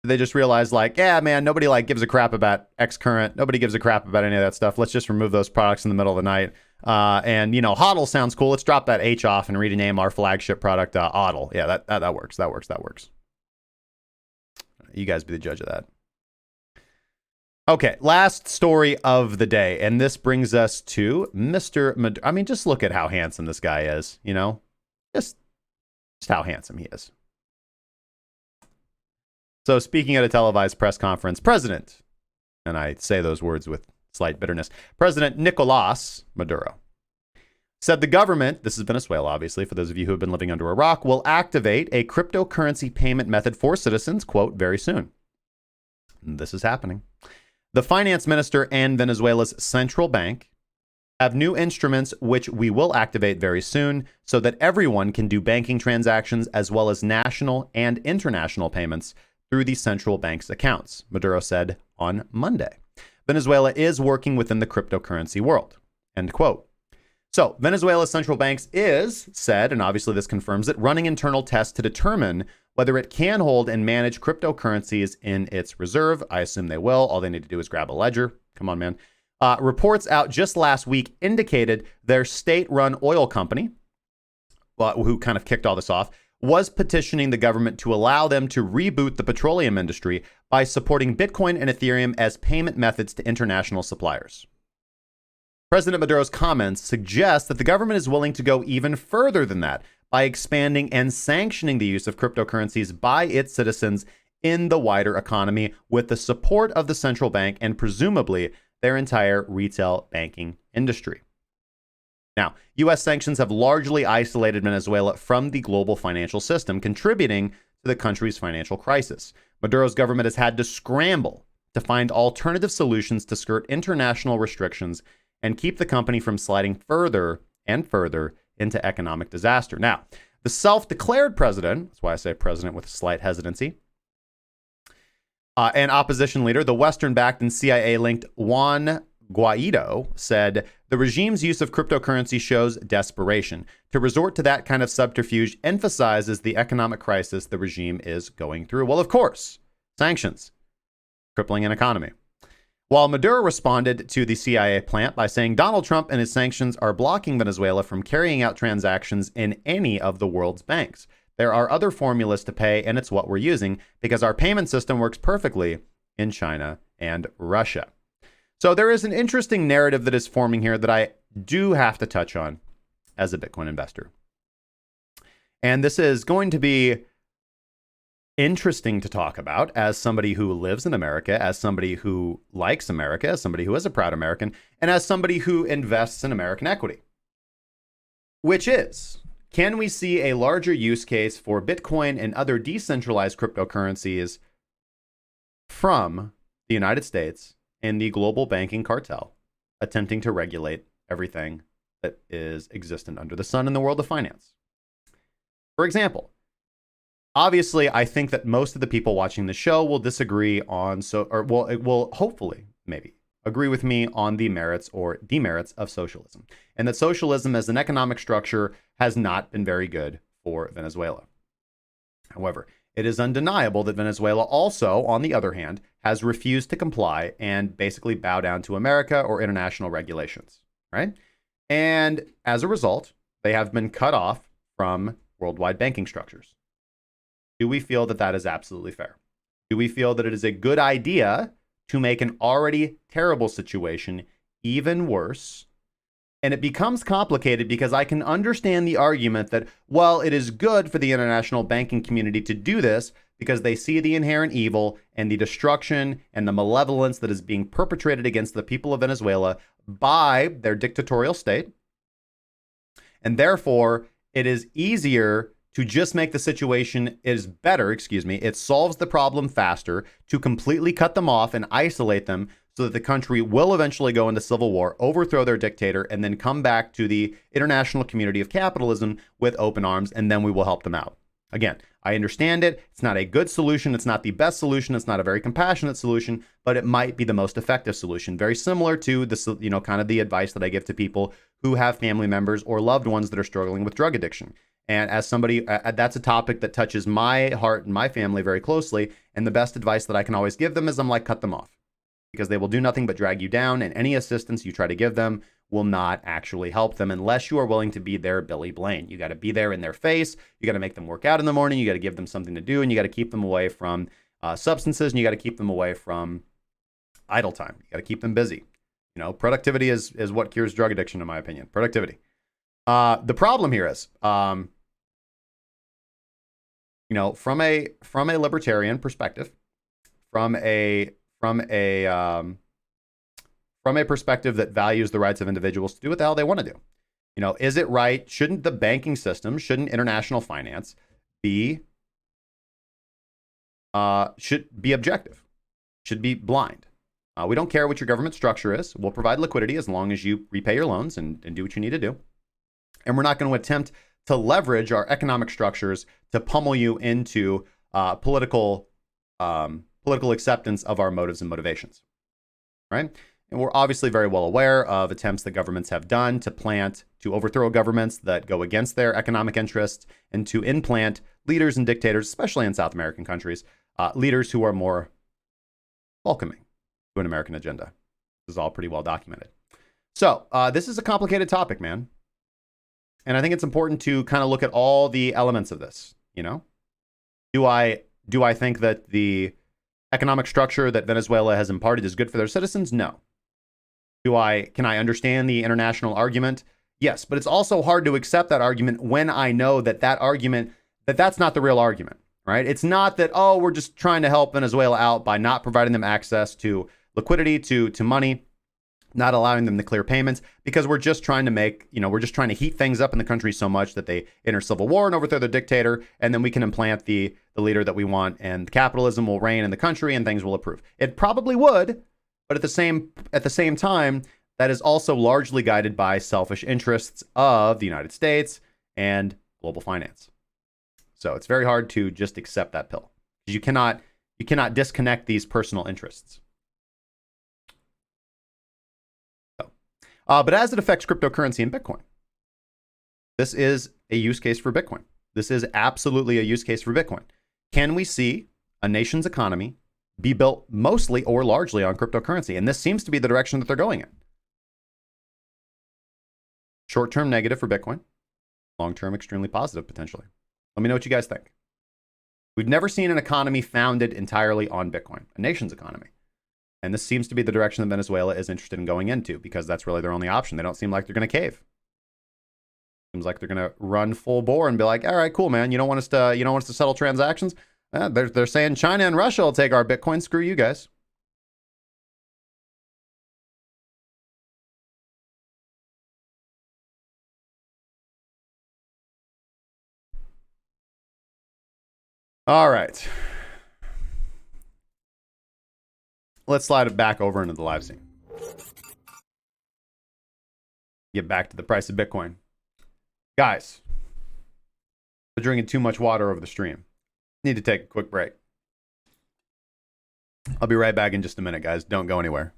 they just realize yeah, man, nobody gives a crap about Xcurrent. Nobody gives a crap about any of that stuff. Let's just remove those products in the middle of the night. And HODL sounds cool. Let's drop that H off and rename our flagship product HODL. Yeah, that works. That works. You guys be the judge of that. Okay, last story of the day, and this brings us to Mr. I mean, just look at how handsome this guy is, just how handsome he is. So speaking at a televised press conference, President, and I say those words with slight bitterness, President Nicolas Maduro said the government, this is Venezuela, obviously, for those of you who have been living under a rock, will activate a cryptocurrency payment method for citizens, quote, very soon. And this is happening. The finance minister and Venezuela's central bank have new instruments which we will activate very soon so that everyone can do banking transactions as well as national and international payments through the central bank's accounts, Maduro said on Monday. Venezuela is working within the cryptocurrency world, end quote. So Venezuela's central banks is said, and obviously this confirms it, running internal tests to determine whether it can hold and manage cryptocurrencies in its reserve. I assume they will. All they need to do is grab a ledger. Come on, man. Reports out just last week indicated their state-run oil company, who kind of kicked all this off, was petitioning the government to allow them to reboot the petroleum industry by supporting Bitcoin and Ethereum as payment methods to international suppliers. President Maduro's comments suggest that the government is willing to go even further than that by expanding and sanctioning the use of cryptocurrencies by its citizens in the wider economy with the support of the central bank and presumably their entire retail banking industry. Now, U.S. sanctions have largely isolated Venezuela from the global financial system, contributing to the country's financial crisis. Maduro's government has had to scramble to find alternative solutions to skirt international restrictions and keep the company from sliding further and further into economic disaster. Now, the self-declared president, that's why I say president with slight hesitancy, and opposition leader, the Western-backed and CIA-linked Juan Guaido, said the regime's use of cryptocurrency shows desperation. To resort to that kind of subterfuge emphasizes the economic crisis the regime is going through. Well, of course, sanctions, crippling an economy. While Maduro responded to the CIA plant by saying Donald Trump and his sanctions are blocking Venezuela from carrying out transactions in any of the world's banks. There are other formulas to pay, and it's what we're using because our payment system works perfectly in China and Russia. So there is an interesting narrative that is forming here that I do have to touch on as a Bitcoin investor. And this is going to be interesting to talk about as somebody who lives in America, as somebody who likes America, as somebody who is a proud American, and as somebody who invests in American equity. Which is, can we see a larger use case for Bitcoin and other decentralized cryptocurrencies from the United States and the global banking cartel attempting to regulate everything that is existent under the sun in the world of finance. For example, obviously, I think that most of the people watching the show will disagree on, it will hopefully, maybe, agree with me on the merits or demerits of socialism, and that socialism as an economic structure has not been very good for Venezuela. However, it is undeniable that Venezuela also, on the other hand, has refused to comply and basically bow down to America or international regulations, right? And as a result, they have been cut off from worldwide banking structures. Do we feel that that is absolutely fair? Do we feel that it is a good idea to make an already terrible situation even worse? And it becomes complicated because I can understand the argument that, well, it is good for the international banking community to do this because they see the inherent evil and the destruction and the malevolence that is being perpetrated against the people of Venezuela by their dictatorial state. And therefore, it is easier to just make the situation it solves the problem faster to completely cut them off and isolate them so that the country will eventually go into civil war, overthrow their dictator, and then come back to the international community of capitalism with open arms, and then we will help them out. Again, I understand it. It's not a good solution. It's not the best solution. It's not a very compassionate solution, but it might be the most effective solution. Very similar to the, kind of the advice that I give to people who have family members or loved ones that are struggling with drug addiction. And as somebody, that's a topic that touches my heart and my family very closely. And the best advice that I can always give them is I'm like, cut them off, because they will do nothing but drag you down. And any assistance you try to give them will not actually help them unless you are willing to be their Billy Blaine. You got to be there in their face. You got to make them work out in the morning. You got to give them something to do, and you got to keep them away from substances, and you got to keep them away from idle time. You got to keep them busy. Productivity is what cures drug addiction, in my opinion. Productivity. The problem here is, from a libertarian perspective, from a perspective that values the rights of individuals to do what the hell they want to do. Is it right? Shouldn't the banking system, shouldn't international finance should be objective, should be blind? We don't care what your government structure is. We'll provide liquidity as long as you repay your loans and do what you need to do. And we're not going to attempt to leverage our economic structures to pummel you into political acceptance of our motives and motivations, right? And we're obviously very well aware of attempts that governments have done to overthrow governments that go against their economic interests and to implant leaders and dictators, especially in South American countries, leaders who are more welcoming to an American agenda. This is all pretty well documented. So this is a complicated topic, man. And I think it's important to kind of look at all the elements of this. Do I think that the economic structure that Venezuela has imparted is good for their citizens? No. Can I understand the international argument? Yes, but it's also hard to accept that argument when I know that's not the real argument, right? It's not that, we're just trying to help Venezuela out by not providing them access to liquidity, to money, not allowing them to clear payments, because we're just trying to heat things up in the country so much that they enter civil war and overthrow the dictator, and then we can implant the leader that we want, and capitalism will reign in the country and things will improve. It probably would, but at the same time, that is also largely guided by selfish interests of the United States and global finance. So it's very hard to just accept that pill, because you cannot disconnect these personal interests. But as it affects cryptocurrency and Bitcoin, this is a use case for Bitcoin. This is absolutely a use case for Bitcoin. Can we see a nation's economy be built mostly or largely on cryptocurrency? And this seems to be the direction that they're going in. Short-term negative for Bitcoin, long-term extremely positive potentially. Let me know what you guys think. We've never seen an economy founded entirely on Bitcoin, a nation's economy. And this seems to be the direction that Venezuela is interested in going into, because that's really their only option. They don't seem like they're going to cave. Seems like they're going to run full bore and be like, all right, cool, man. You don't want us to settle transactions? They're saying China and Russia will take our Bitcoin. Screw you guys. All right. let's slide it back over into the live scene. Get back to the price of Bitcoin. Guys, we're drinking too much water over the stream. Need to take a quick break. I'll be right back in just a minute, guys. Don't go anywhere.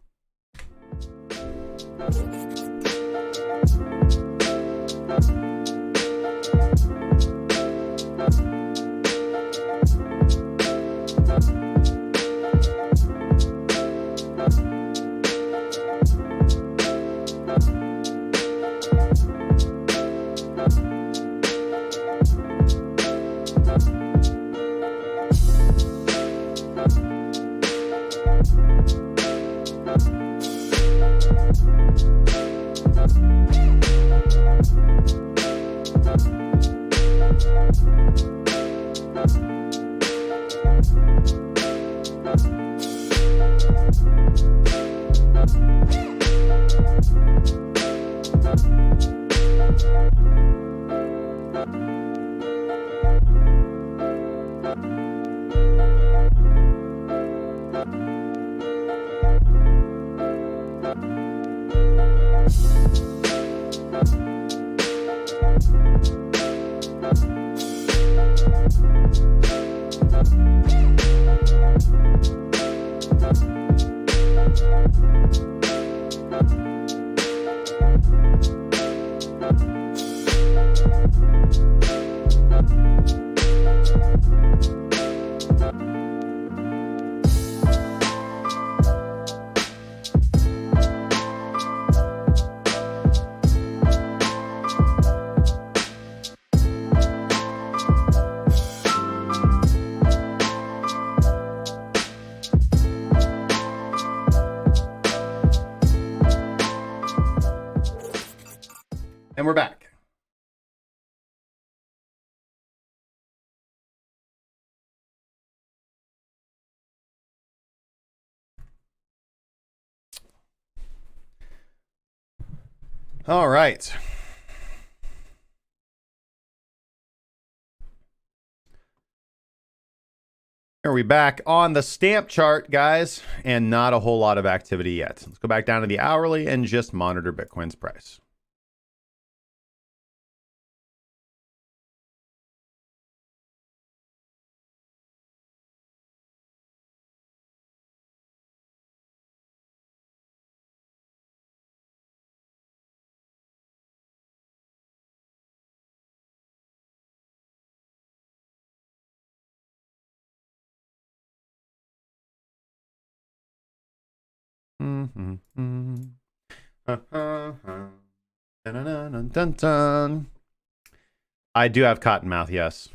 And we're back. All right. Are we back on the stamp chart, guys? And not a whole lot of activity yet. Let's go back down to the hourly and just monitor Bitcoin's price. Dun, dun. I do have cottonmouth, yes.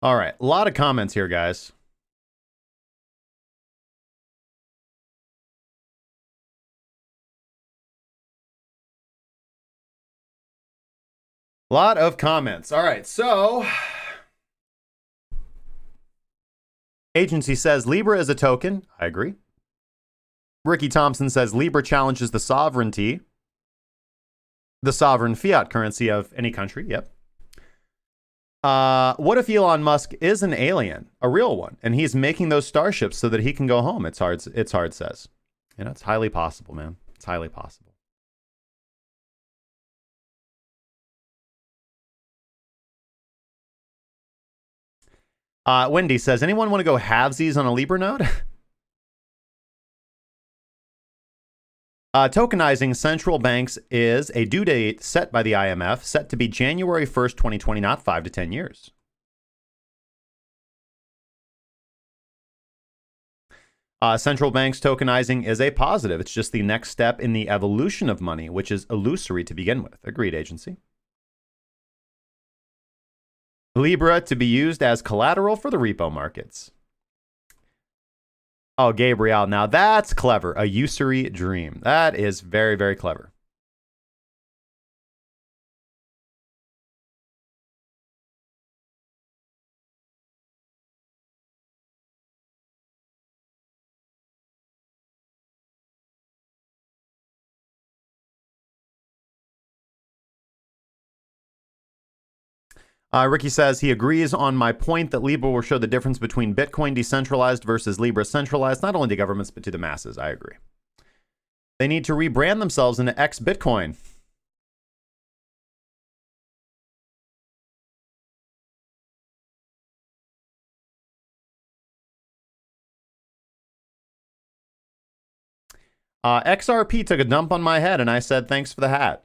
All right, a lot of comments here, guys. A lot of comments. All right, so Agency says Libra is a token. I agree. Ricky Thompson says Libra challenges the sovereign fiat currency of any country. Yep. What if Elon Musk is an alien, a real one, and he's making those starships so that he can go home? It's hard says. You know, it's highly possible, man. It's highly possible. Wendy says, anyone want to go halvesies on a Libra node? Tokenizing central banks is a due date set by the IMF, set to be January 1st, 2020, not 5 to 10 years. Central banks tokenizing is a positive. It's just the next step in the evolution of money, which is illusory to begin with. Agreed, Agency. Libra to be used as collateral for the repo markets. Oh, Gabriel. Now that's clever. A usury dream. That is very, very clever. Ricky says he agrees on my point that Libra will show the difference between Bitcoin decentralized versus Libra centralized, not only to governments, but to the masses. I agree. They need to rebrand themselves into X-Bitcoin. XRP took a dump on my head, and I said, thanks for the hat.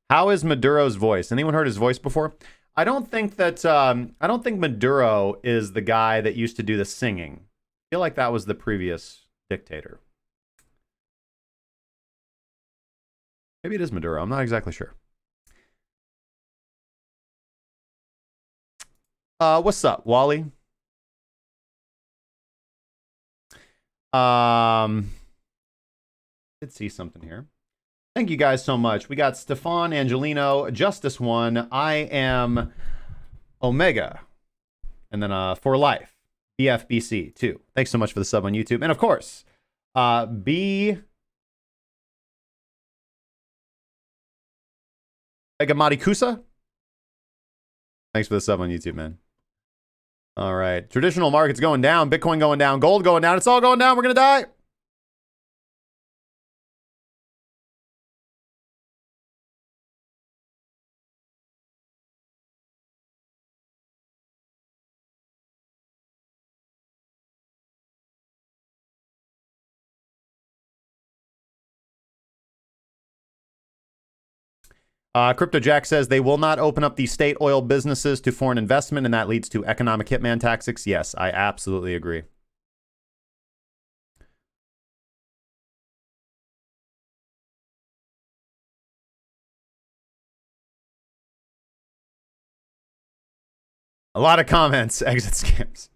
How is Maduro's voice? Anyone heard his voice before? I don't think that I don't think Maduro is the guy that used to do the singing. I feel like that was the previous dictator. Maybe it is Maduro. I'm not exactly sure. What's up, Wally? Did see something here. Thank you guys so much. We got Stefan, Angelino, Justice One, I am Omega, and then For Life, BFBC too. Thanks so much for the sub on YouTube. And of course, B Megamatikusa. Thanks for the sub on YouTube, man. All right. Traditional markets going down, Bitcoin going down, gold going down. It's all going down. We're going to die. Crypto Jack says they will not open up the state oil businesses to foreign investment, and that leads to economic hitman tactics. Yes, I absolutely agree. A lot of comments. Exit scams.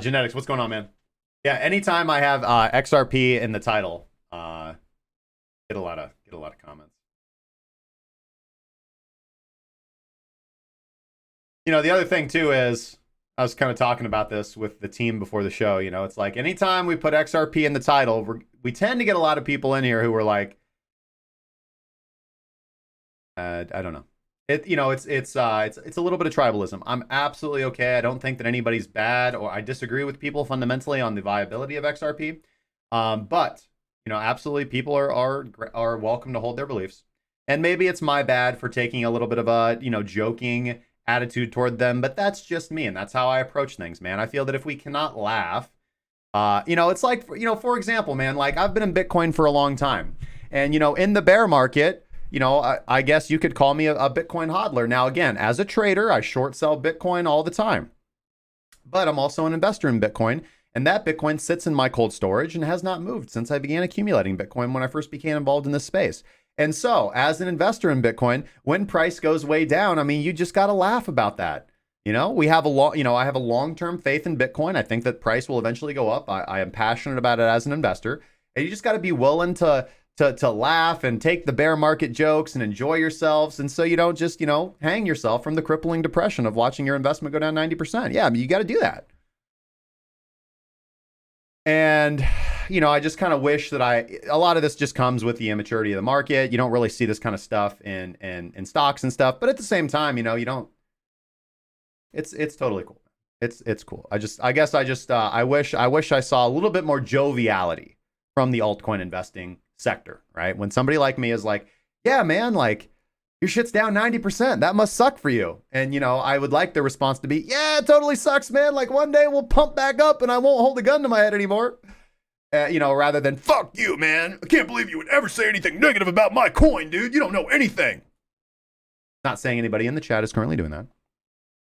Genetics, what's going on, man? Yeah, anytime I have XRP in the title, get a lot of comments. You know, the other thing too is, I was kind of talking about this with the team before the show. You know, it's like anytime we put XRP in the title, we tend to get a lot of people in here who are like, I don't know. It's a little bit of tribalism. I'm absolutely okay. I don't think that anybody's bad, or I disagree with people fundamentally on the viability of XRP. But you know, absolutely, people are welcome to hold their beliefs. And maybe it's my bad for taking a little bit of a, you know, joking attitude toward them, but that's just me, and that's how I approach things, man. I feel that if we cannot laugh, you know, it's like, you know, for example, man, like I've been in Bitcoin for a long time, and you know, in the bear market, you know, I guess you could call me a Bitcoin hodler. Now, again, as a trader, I short sell Bitcoin all the time, but I'm also an investor in Bitcoin, and that Bitcoin sits in my cold storage and has not moved since I began accumulating Bitcoin when I first became involved in this space. And so, as an investor in Bitcoin, when price goes way down, I mean, you just got to laugh about that. You know, I have a long-term faith in Bitcoin. I think that price will eventually go up. I am passionate about it as an investor, and you just got to be willing to laugh and take the bear market jokes and enjoy yourselves. And so you don't just, you know, hang yourself from the crippling depression of watching your investment go down 90%. Yeah, I mean, you got to do that. And, you know, I just kind of wish that a lot of this just comes with the immaturity of the market. You don't really see this kind of stuff in stocks and stuff, but at the same time, you know, you don't, it's totally cool. It's cool. I wish I saw a little bit more joviality from the altcoin investing sector, right? When somebody like me is like, yeah, man, like your shit's down 90%. That must suck for you. And, you know, I would like the response to be, yeah, it totally sucks, man. Like one day we'll pump back up and I won't hold a gun to my head anymore. You know, rather than, fuck you, man. I can't believe you would ever say anything negative about my coin, dude. You don't know anything. Not saying anybody in the chat is currently doing that.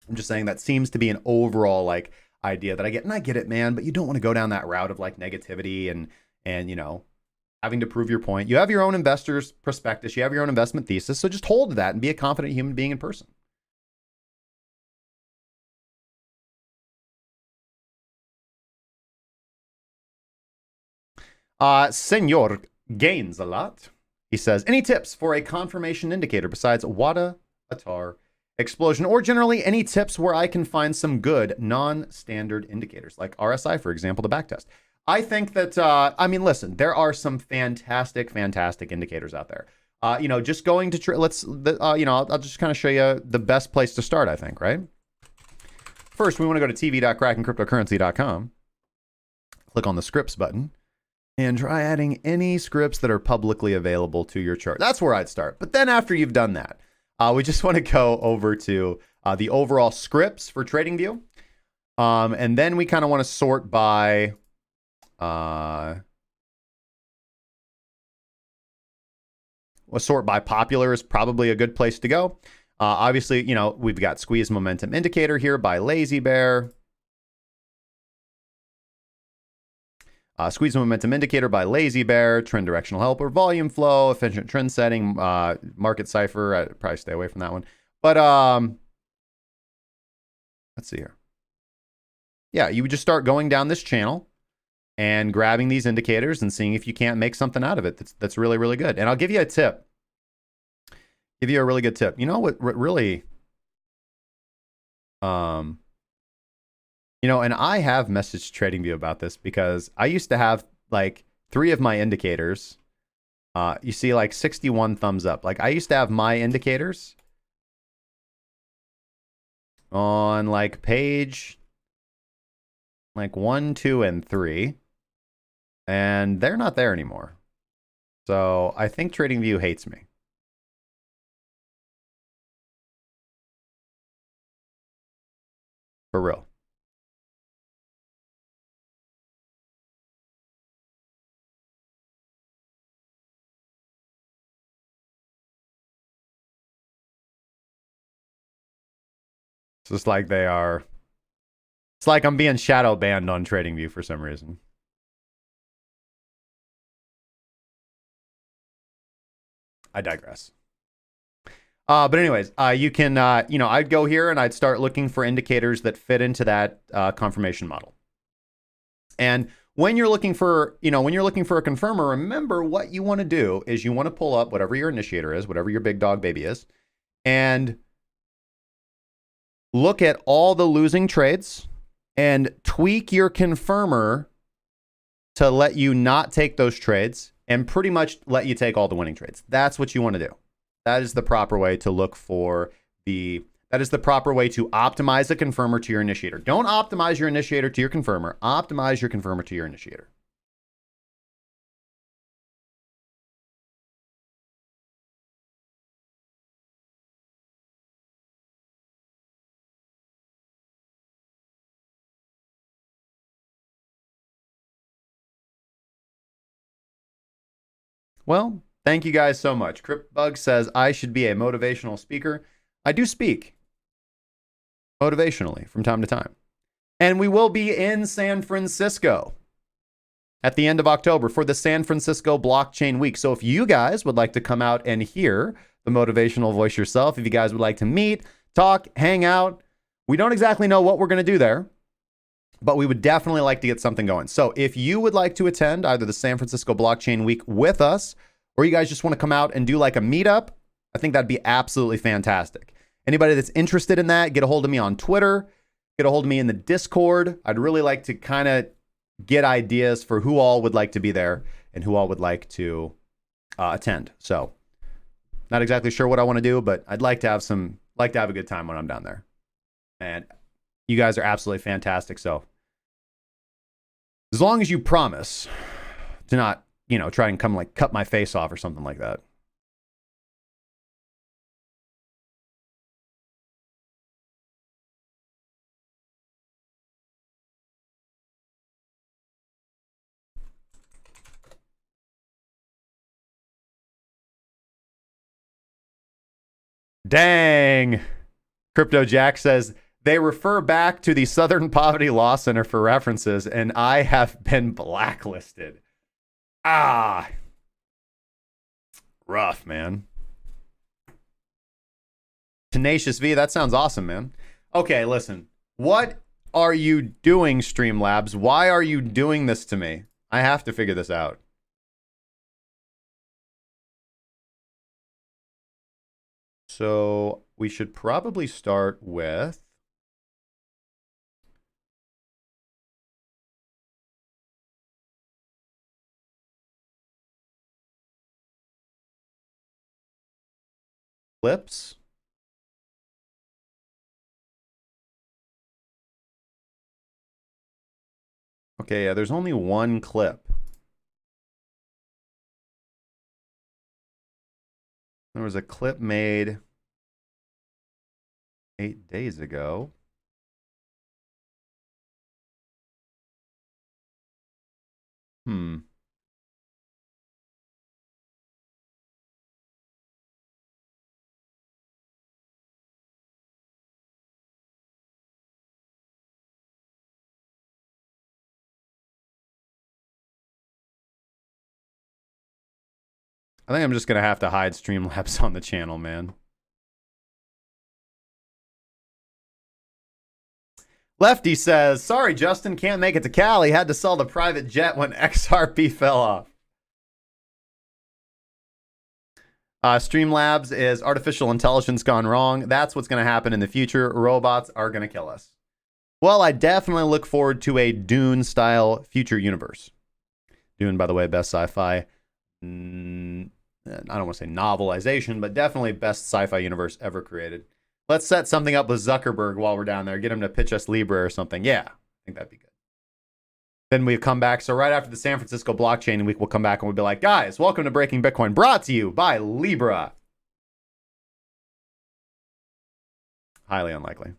I'm just saying that seems to be an overall, like, idea that I get. And I get it, man, but you don't want to go down that route of, like, negativity and you know, having to prove your point. You have your own investor's prospectus. You have your own investment thesis. So just hold to that and be a confident human being in person. Senor Gains a lot. He says, any tips for a confirmation indicator besides WADA, ATAR, Explosion, or generally any tips where I can find some good non-standard indicators, like RSI, for example, the backtest? I think that, I mean, listen, there are some fantastic indicators out there. Just going to, I'll just kind of show you the best place to start, I think, right? First, we want to go to tv.krakencryptocurrency.com, click on the scripts button, and try adding any scripts that are publicly available to your chart. That's where I'd start. But then after you've done that, we just want to go over to the overall scripts for TradingView. And then we kind of want to sort by... sort by popular is probably a good place to go. Obviously, we've got Squeeze Momentum Indicator here by Lazy Bear. Squeeze Momentum Indicator by Lazy Bear, Trend Directional Helper, Volume Flow, Efficient Trend Setting, Market Cipher. I'd probably stay away from that one. But let's see here. Yeah, you would just start going down this channel and grabbing these indicators and seeing if you can't make something out of it that's really, really good. And I'll give you a tip. Give you a really good tip. You know what really... and I have messaged TradingView about this because I used to have like 3 of my indicators. You see like 61 thumbs up. Like I used to have my indicators on like page like 1, 2, and 3. And they're not there anymore. So I think TradingView hates me. For real. It's just like they are. It's like I'm being shadow banned on TradingView for some reason. I digress. But anyways, you can, I'd go here and I'd start looking for indicators that fit into that confirmation model. And when you're looking for, a confirmer, remember what you want to do is you want to pull up whatever your initiator is, whatever your big dog baby is, and look at all the losing trades and tweak your confirmer to let you not take those trades and pretty much let you take all the winning trades. That's what you want to do. That is the proper way to look for that is the proper way to optimize a confirmer to your initiator. Don't optimize your initiator to your confirmer. Optimize your confirmer to your initiator. Well, thank you guys so much. CryptBug says, I should be a motivational speaker. I do speak motivationally from time to time. And we will be in San Francisco at the end of October for the San Francisco Blockchain Week. So if you guys would like to come out and hear the motivational voice yourself, if you guys would like to meet, talk, hang out, we don't exactly know what we're going to do there, but we would definitely like to get something going. So if you would like to attend either the San Francisco Blockchain Week with us, or you guys just want to come out and do like a meetup, I think that'd be absolutely fantastic. Anybody that's interested in that, get a hold of me on Twitter, get a hold of me in the Discord. I'd really like to kind of get ideas for who all would like to be there and who all would like to attend. So not exactly sure what I want to do, but I'd like to have a good time when I'm down there. And you guys are absolutely fantastic. So as long as you promise to not, try and come like cut my face off or something like that. Dang. Crypto Jack says, they refer back to the Southern Poverty Law Center for references, and I have been blacklisted. Rough, man. Tenacious V, that sounds awesome, man. Okay, listen. What are you doing, Streamlabs? Why are you doing this to me? I have to figure this out. So we should probably start with clips. Okay, yeah, there's only one clip. There was a clip made 8 days ago. I think I'm just going to have to hide Streamlabs on the channel, man. Lefty says, sorry, Justin, can't make it to Cali. Had to sell the private jet when XRP fell off. Streamlabs is artificial intelligence gone wrong. That's what's going to happen in the future. Robots are going to kill us. Well, I definitely look forward to a Dune-style future universe. Dune, by the way, best sci-fi. I don't want to say novelization, but definitely best sci-fi universe ever created. Let's set something up with Zuckerberg while we're down there. Get him to pitch us Libra or something. Yeah, I think that'd be good. Then we come back. So right after the San Francisco blockchain week, we'll come back and we'll be like, guys, welcome to Breaking Bitcoin, brought to you by Libra. Highly unlikely.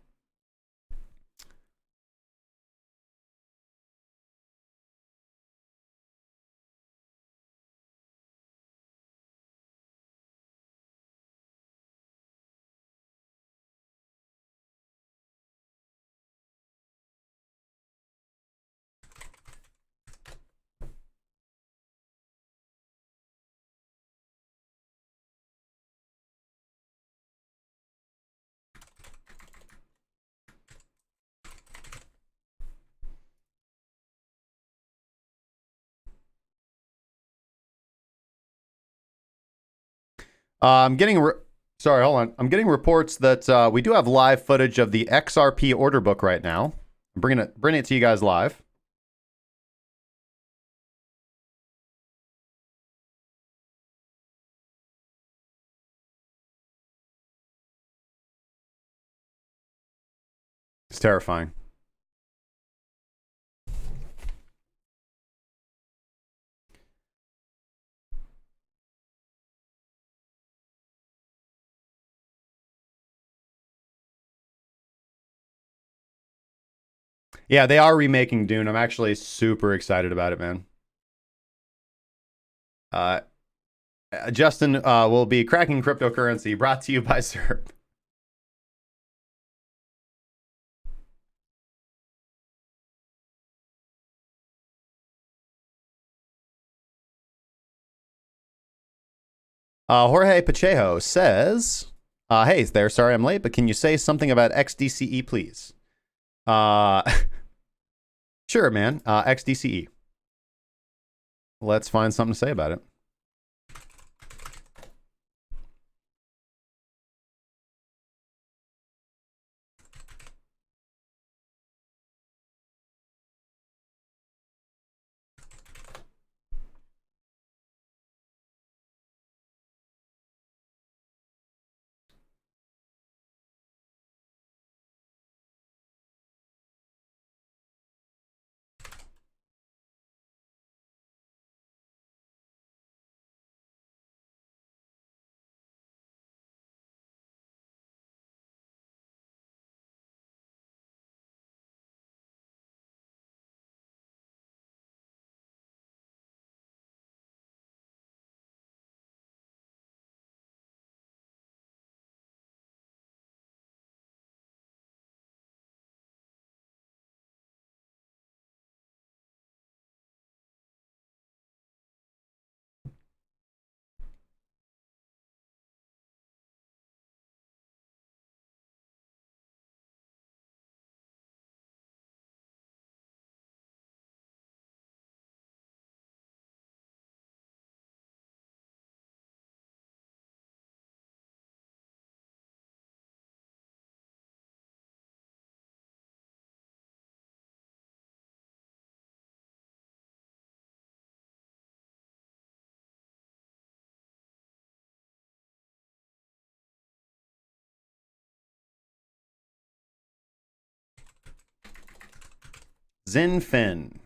I'm getting sorry, hold on. I'm getting reports that we do have live footage of the XRP order book right now. I'm bringing it to you guys live. It's terrifying. Yeah, they are remaking Dune. I'm actually super excited about it, man. Justin will be cracking cryptocurrency, brought to you by SERP. Jorge Pacheco says, hey there, sorry I'm late, but can you say something about XDCE, please? Sure, man. XDCE. Let's find something to say about it. Zinfin.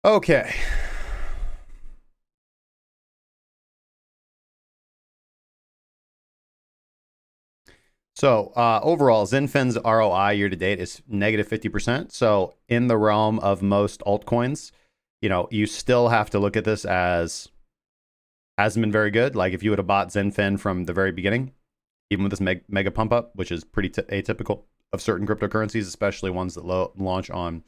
Okay. So overall, Zinfin's ROI year to date is negative 50%. So in the realm of most altcoins, you know, you still have to look at this as hasn't been very good. Like if you would have bought Zinfin from the very beginning, even with this mega pump up, which is pretty atypical of certain cryptocurrencies, especially ones that launch on,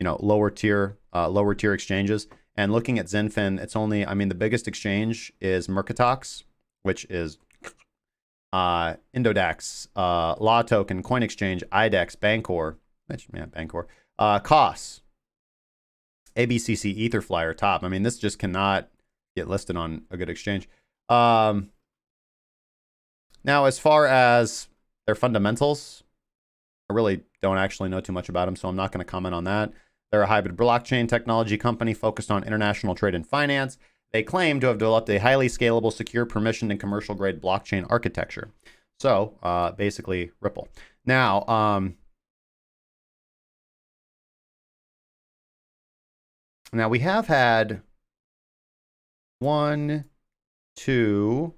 you know, lower tier exchanges. And looking at Zinfin, it's only, I mean, the biggest exchange is Mrhut, which is Indodax, Law Token, Coin Exchange, IDEX, Bancor, COS, ABCC, Etherflyer, Top. I mean, this just cannot get listed on a good exchange. Now, as far as their fundamentals, I really don't actually know too much about them, so I'm not going to comment on that. They're a hybrid blockchain technology company focused on international trade and finance. They claim to have developed a highly scalable, secure, permissioned, and commercial-grade blockchain architecture. So, basically, Ripple. Now, now we have had 1, 2,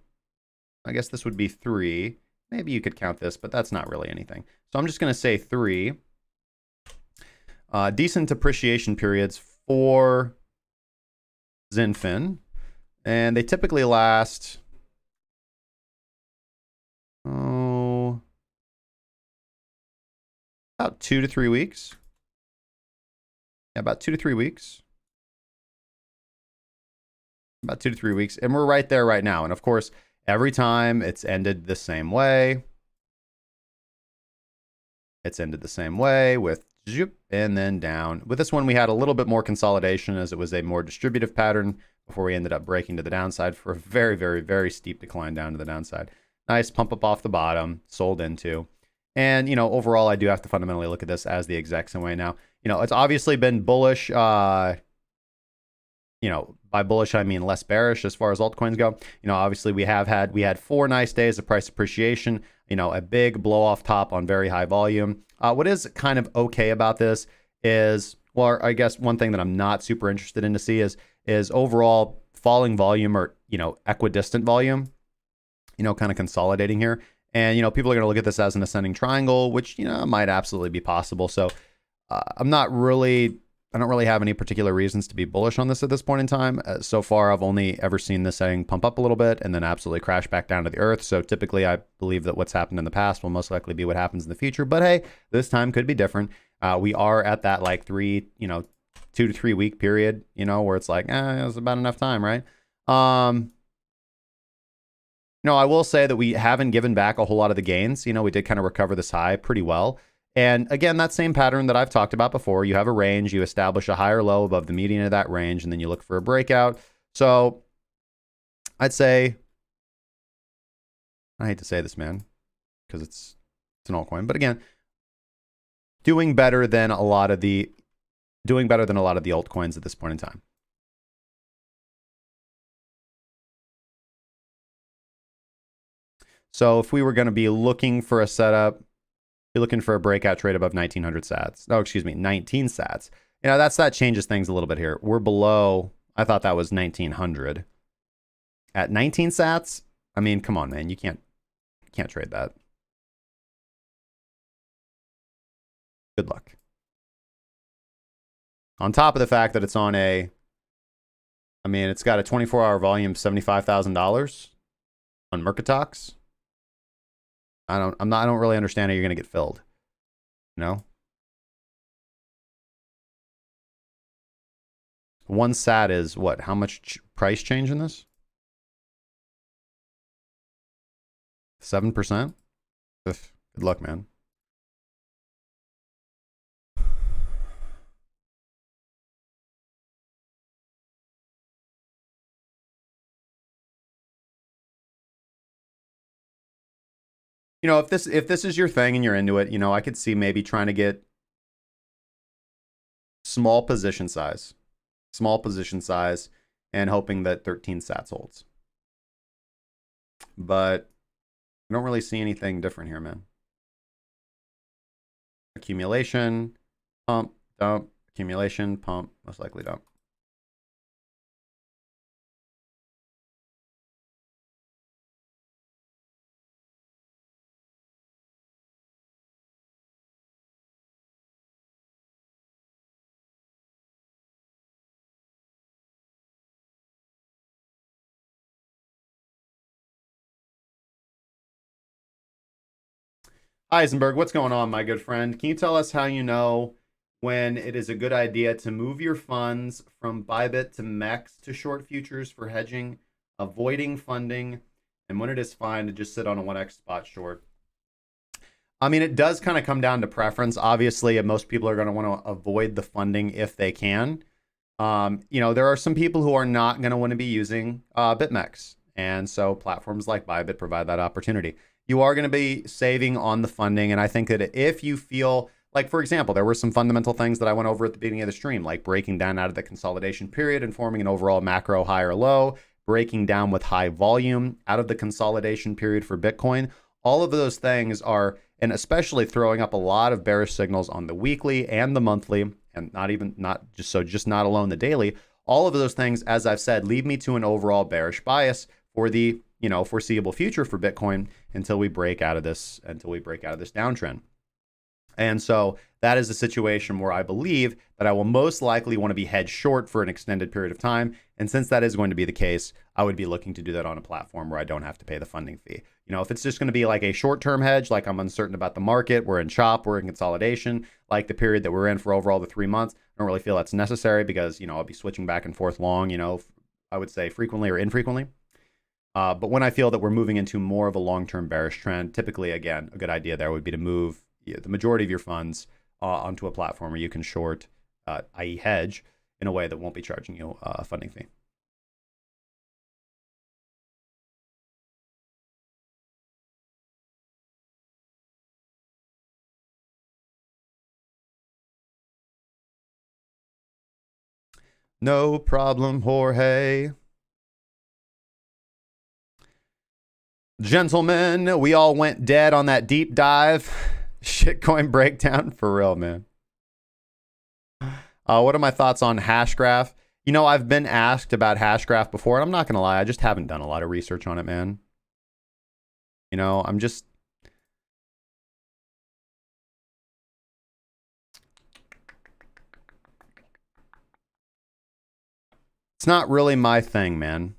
I guess this would be 3. Maybe you could count this, but that's not really anything. So I'm just going to say 3. Decent appreciation periods for Zinfin. And they typically last, about 2 to 3 weeks. Yeah, about 2 to 3 weeks. About 2 to 3 weeks. And we're right there right now. And of course, every time it's ended the same way. It's ended the same way with zoop and then down. With this one, we had a little bit more consolidation as it was a more distributive pattern before we ended up breaking to the downside for a very, very, very steep decline down to the downside. Nice pump up off the bottom, sold into. And, you know, overall, I do have to fundamentally look at this as the exact same way now. You know, it's obviously been bullish. You know, by bullish, I mean less bearish as far as altcoins go. You know, obviously we had 4 nice days of price appreciation, you know, a big blow off top on very high volume. What is kind of okay about this is, well, I guess one thing that I'm not super interested in to see is overall falling volume or, you know, equidistant volume, you know, kind of consolidating here. And, you know, people are going to look at this as an ascending triangle, which, you know, might absolutely be possible. So I don't really have any particular reasons to be bullish on this at this point in time. So far, I've only ever seen this thing pump up a little bit and then absolutely crash back down to the earth. So typically, I believe that what's happened in the past will most likely be what happens in the future. But hey, this time could be different. We are at that like 2 to 3 week period, you know, where it's like, it was about enough time, right? No, I will say that we haven't given back a whole lot of the gains. You know, we did kind of recover this high pretty well. And again, that same pattern that I've talked about before, you have a range, you establish a higher low above the median of that range, and then you look for a breakout. So I'd say, I hate to say this, man, because it's an altcoin, but again, doing better than a lot of the altcoins at this point in time. So if we were going to be looking for a setup, you're looking for a breakout trade above 1900 sats. Oh, excuse me, 19 sats. You know, that changes things a little bit here. We're below, I thought that was 1900. At 19 sats, I mean, come on, man, you can't trade that. Good luck. On top of the fact that it's on it's got a 24-hour volume of $75,000 on Mrhut. I don't really understand how you're going to get filled. No. 1 sat is what? How much price change in this? 7%? Good luck, man. You know, if this is your thing and you're into it, you know, I could see maybe trying to get small position size and hoping that 13 sats holds. But I don't really see anything different here, man. Accumulation, pump, dump, accumulation, pump, most likely dump. Eisenberg, what's going on, my good friend? Can you tell us how you know when it is a good idea to move your funds from ByBit to MEX to short futures for hedging, avoiding funding, and when it is fine to just sit on a 1x spot short? I mean, it does kind of come down to preference. Obviously, most people are going to want to avoid the funding if they can. You know, there are some people who are not going to want to be using BitMEX. And so platforms like ByBit provide that opportunity. You are going to be saving on the funding. And I think that if you feel like, for example, there were some fundamental things that I went over at the beginning of the stream, like breaking down out of the consolidation period and forming an overall macro high or low, breaking down with high volume out of the consolidation period for Bitcoin. All of those things are, and especially throwing up a lot of bearish signals on the weekly and the monthly, and just not alone the daily. All of those things, as I've said, lead me to an overall bearish bias for the foreseeable future for Bitcoin until we break out of this downtrend. And so that is a situation where I believe that I will most likely want to be hedged short for an extended period of time. And since that is going to be the case, I would be looking to do that on a platform where I don't have to pay the funding fee. You know, if it's just going to be like a short-term hedge, like I'm uncertain about the market, we're in chop, we're in consolidation, like the period that we're in for overall the 3 months, I don't really feel that's necessary because, you know, I'll be switching back and forth long, you know, I would say frequently or infrequently. But when I feel that we're moving into more of a long-term bearish trend, typically, again, a good idea there would be to move the majority of your funds onto a platform where you can short, i.e. hedge, in a way that won't be charging you a funding fee. No problem, Jorge. Gentlemen, we all went dead on that deep dive. Shitcoin breakdown for real, man. What are my thoughts on Hashgraph? You know, I've been asked about Hashgraph before, and I'm not going to lie, I just haven't done a lot of research on it, man. You know, it's not really my thing, man.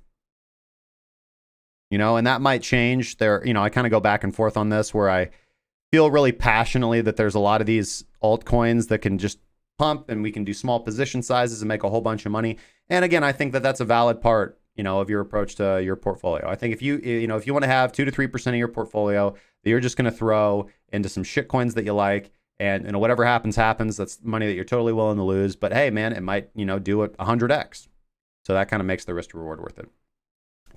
You know, and that might change there. You know, I kind of go back and forth on this where I feel really passionately that there's a lot of these altcoins that can just pump and we can do small position sizes and make a whole bunch of money. And again, I think that that's a valid part, you know, of your approach to your portfolio. I think if you want to have 2 to 3% of your portfolio that you're just going to throw into some shit coins that you like, and you know, whatever happens, that's money that you're totally willing to lose. But hey, man, it might, you know, do it 100x. So that kind of makes the risk to reward worth it.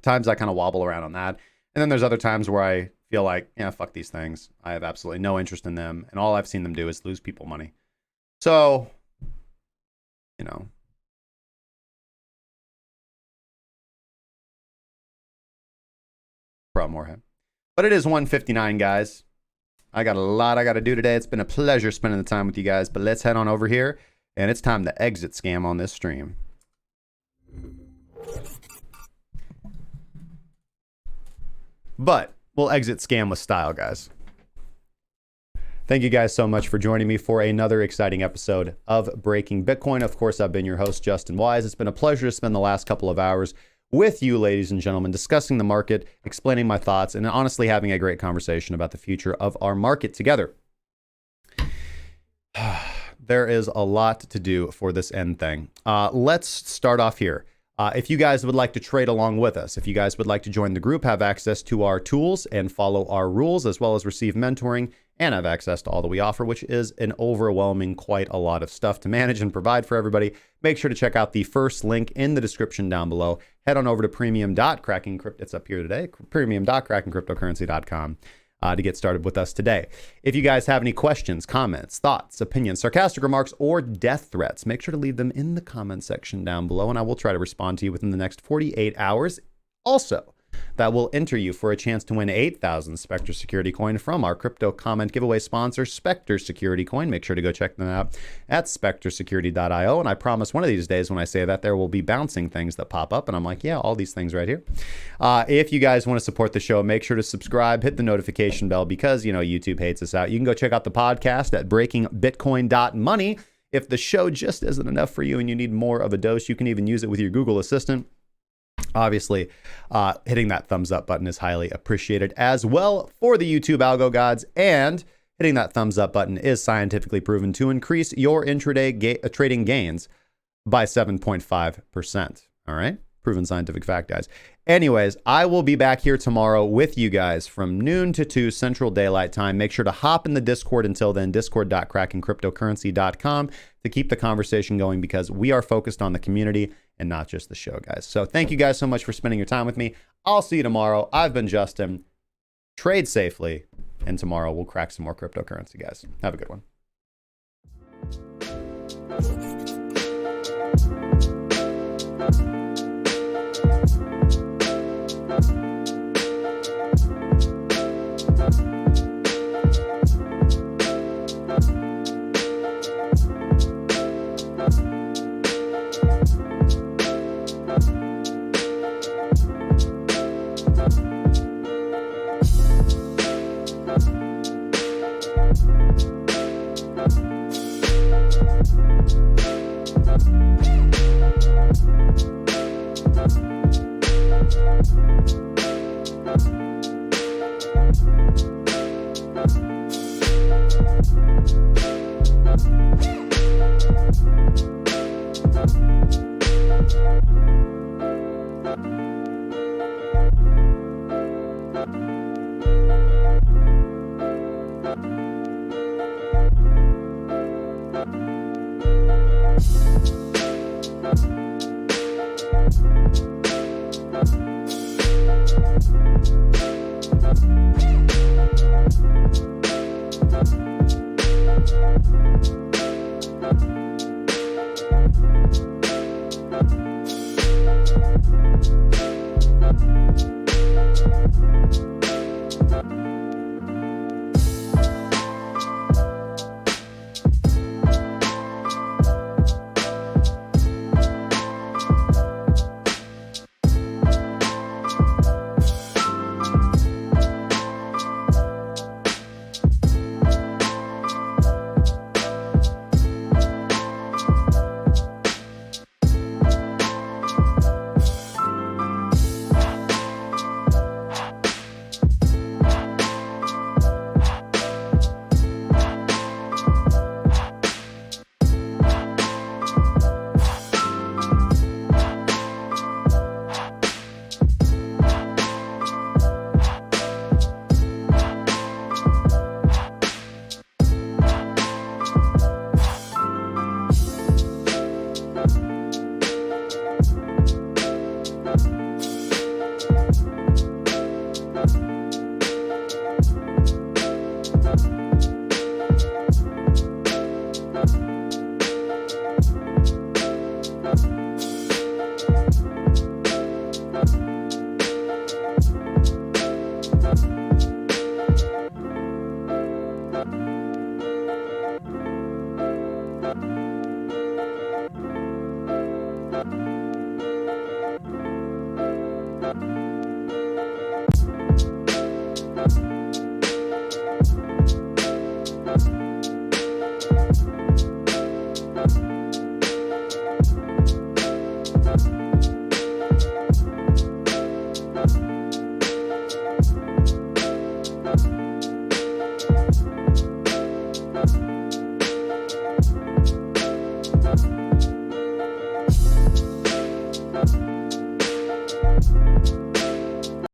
Times I kind of wobble around on that. And then there's other times where I feel like, yeah, fuck these things. I have absolutely no interest in them. And all I've seen them do is lose people money. So, you know. Problem more head. But it is 1:59, guys. I got a lot I got to do today. It's been a pleasure spending the time with you guys. But let's head on over here. And it's time to exit scam on this stream. But we'll exit scam with style, guys. Thank you guys so much for joining me for another exciting episode of Breaking Bitcoin. Of course, I've been your host, Justin Wise. It's been a pleasure to spend the last couple of hours with you, ladies and gentlemen, discussing the market, explaining my thoughts, and honestly having a great conversation about the future of our market together. There is a lot to do for this end thing. Let's start off here. If you guys would like to trade along with us, if you guys would like to join the group, have access to our tools and follow our rules, as well as receive mentoring and have access to all that we offer, which is an overwhelming quite a lot of stuff to manage and provide for everybody, make sure to check out the first link in the description down below. Head on over to premium.cracking, it's up here today, premium.crackingcryptocurrency.com. to get started with us today. If you guys have any questions, comments, thoughts, opinions, sarcastic remarks, or death threats, make sure to leave them in the comment section down below, and I will try to respond to you within the next 48 hours. Also, that will enter you for a chance to win 8,000 Spectre Security Coin from our crypto comment giveaway sponsor, Spectre Security Coin. Make sure to go check them out at spectresecurity.io. And I promise one of these days when I say that, there will be bouncing things that pop up. And I'm like, yeah, all these things right here. If you guys want to support the show, make sure to subscribe, hit the notification bell because, you know, YouTube hates us out. You can go check out the podcast at breakingbitcoin.money. If the show just isn't enough for you and you need more of a dose, you can even use it with your Google Assistant. Obviously, hitting that thumbs up button is highly appreciated as well for the YouTube algo gods, and hitting that thumbs up button is scientifically proven to increase your intraday trading gains by 7.5%. All right? Proven scientific fact, guys. Anyways, I will be back here tomorrow with you guys from noon to 2 Central Daylight Time. Make sure to hop in the Discord until then, discord.krakencryptocurrency.com, to keep the conversation going because we are focused on the community and not just the show, guys. So thank you guys so much for spending your time with me. I'll see you tomorrow. I've been Justin. Trade safely, and tomorrow we'll crack some more cryptocurrency, guys. Have a good one. Bye.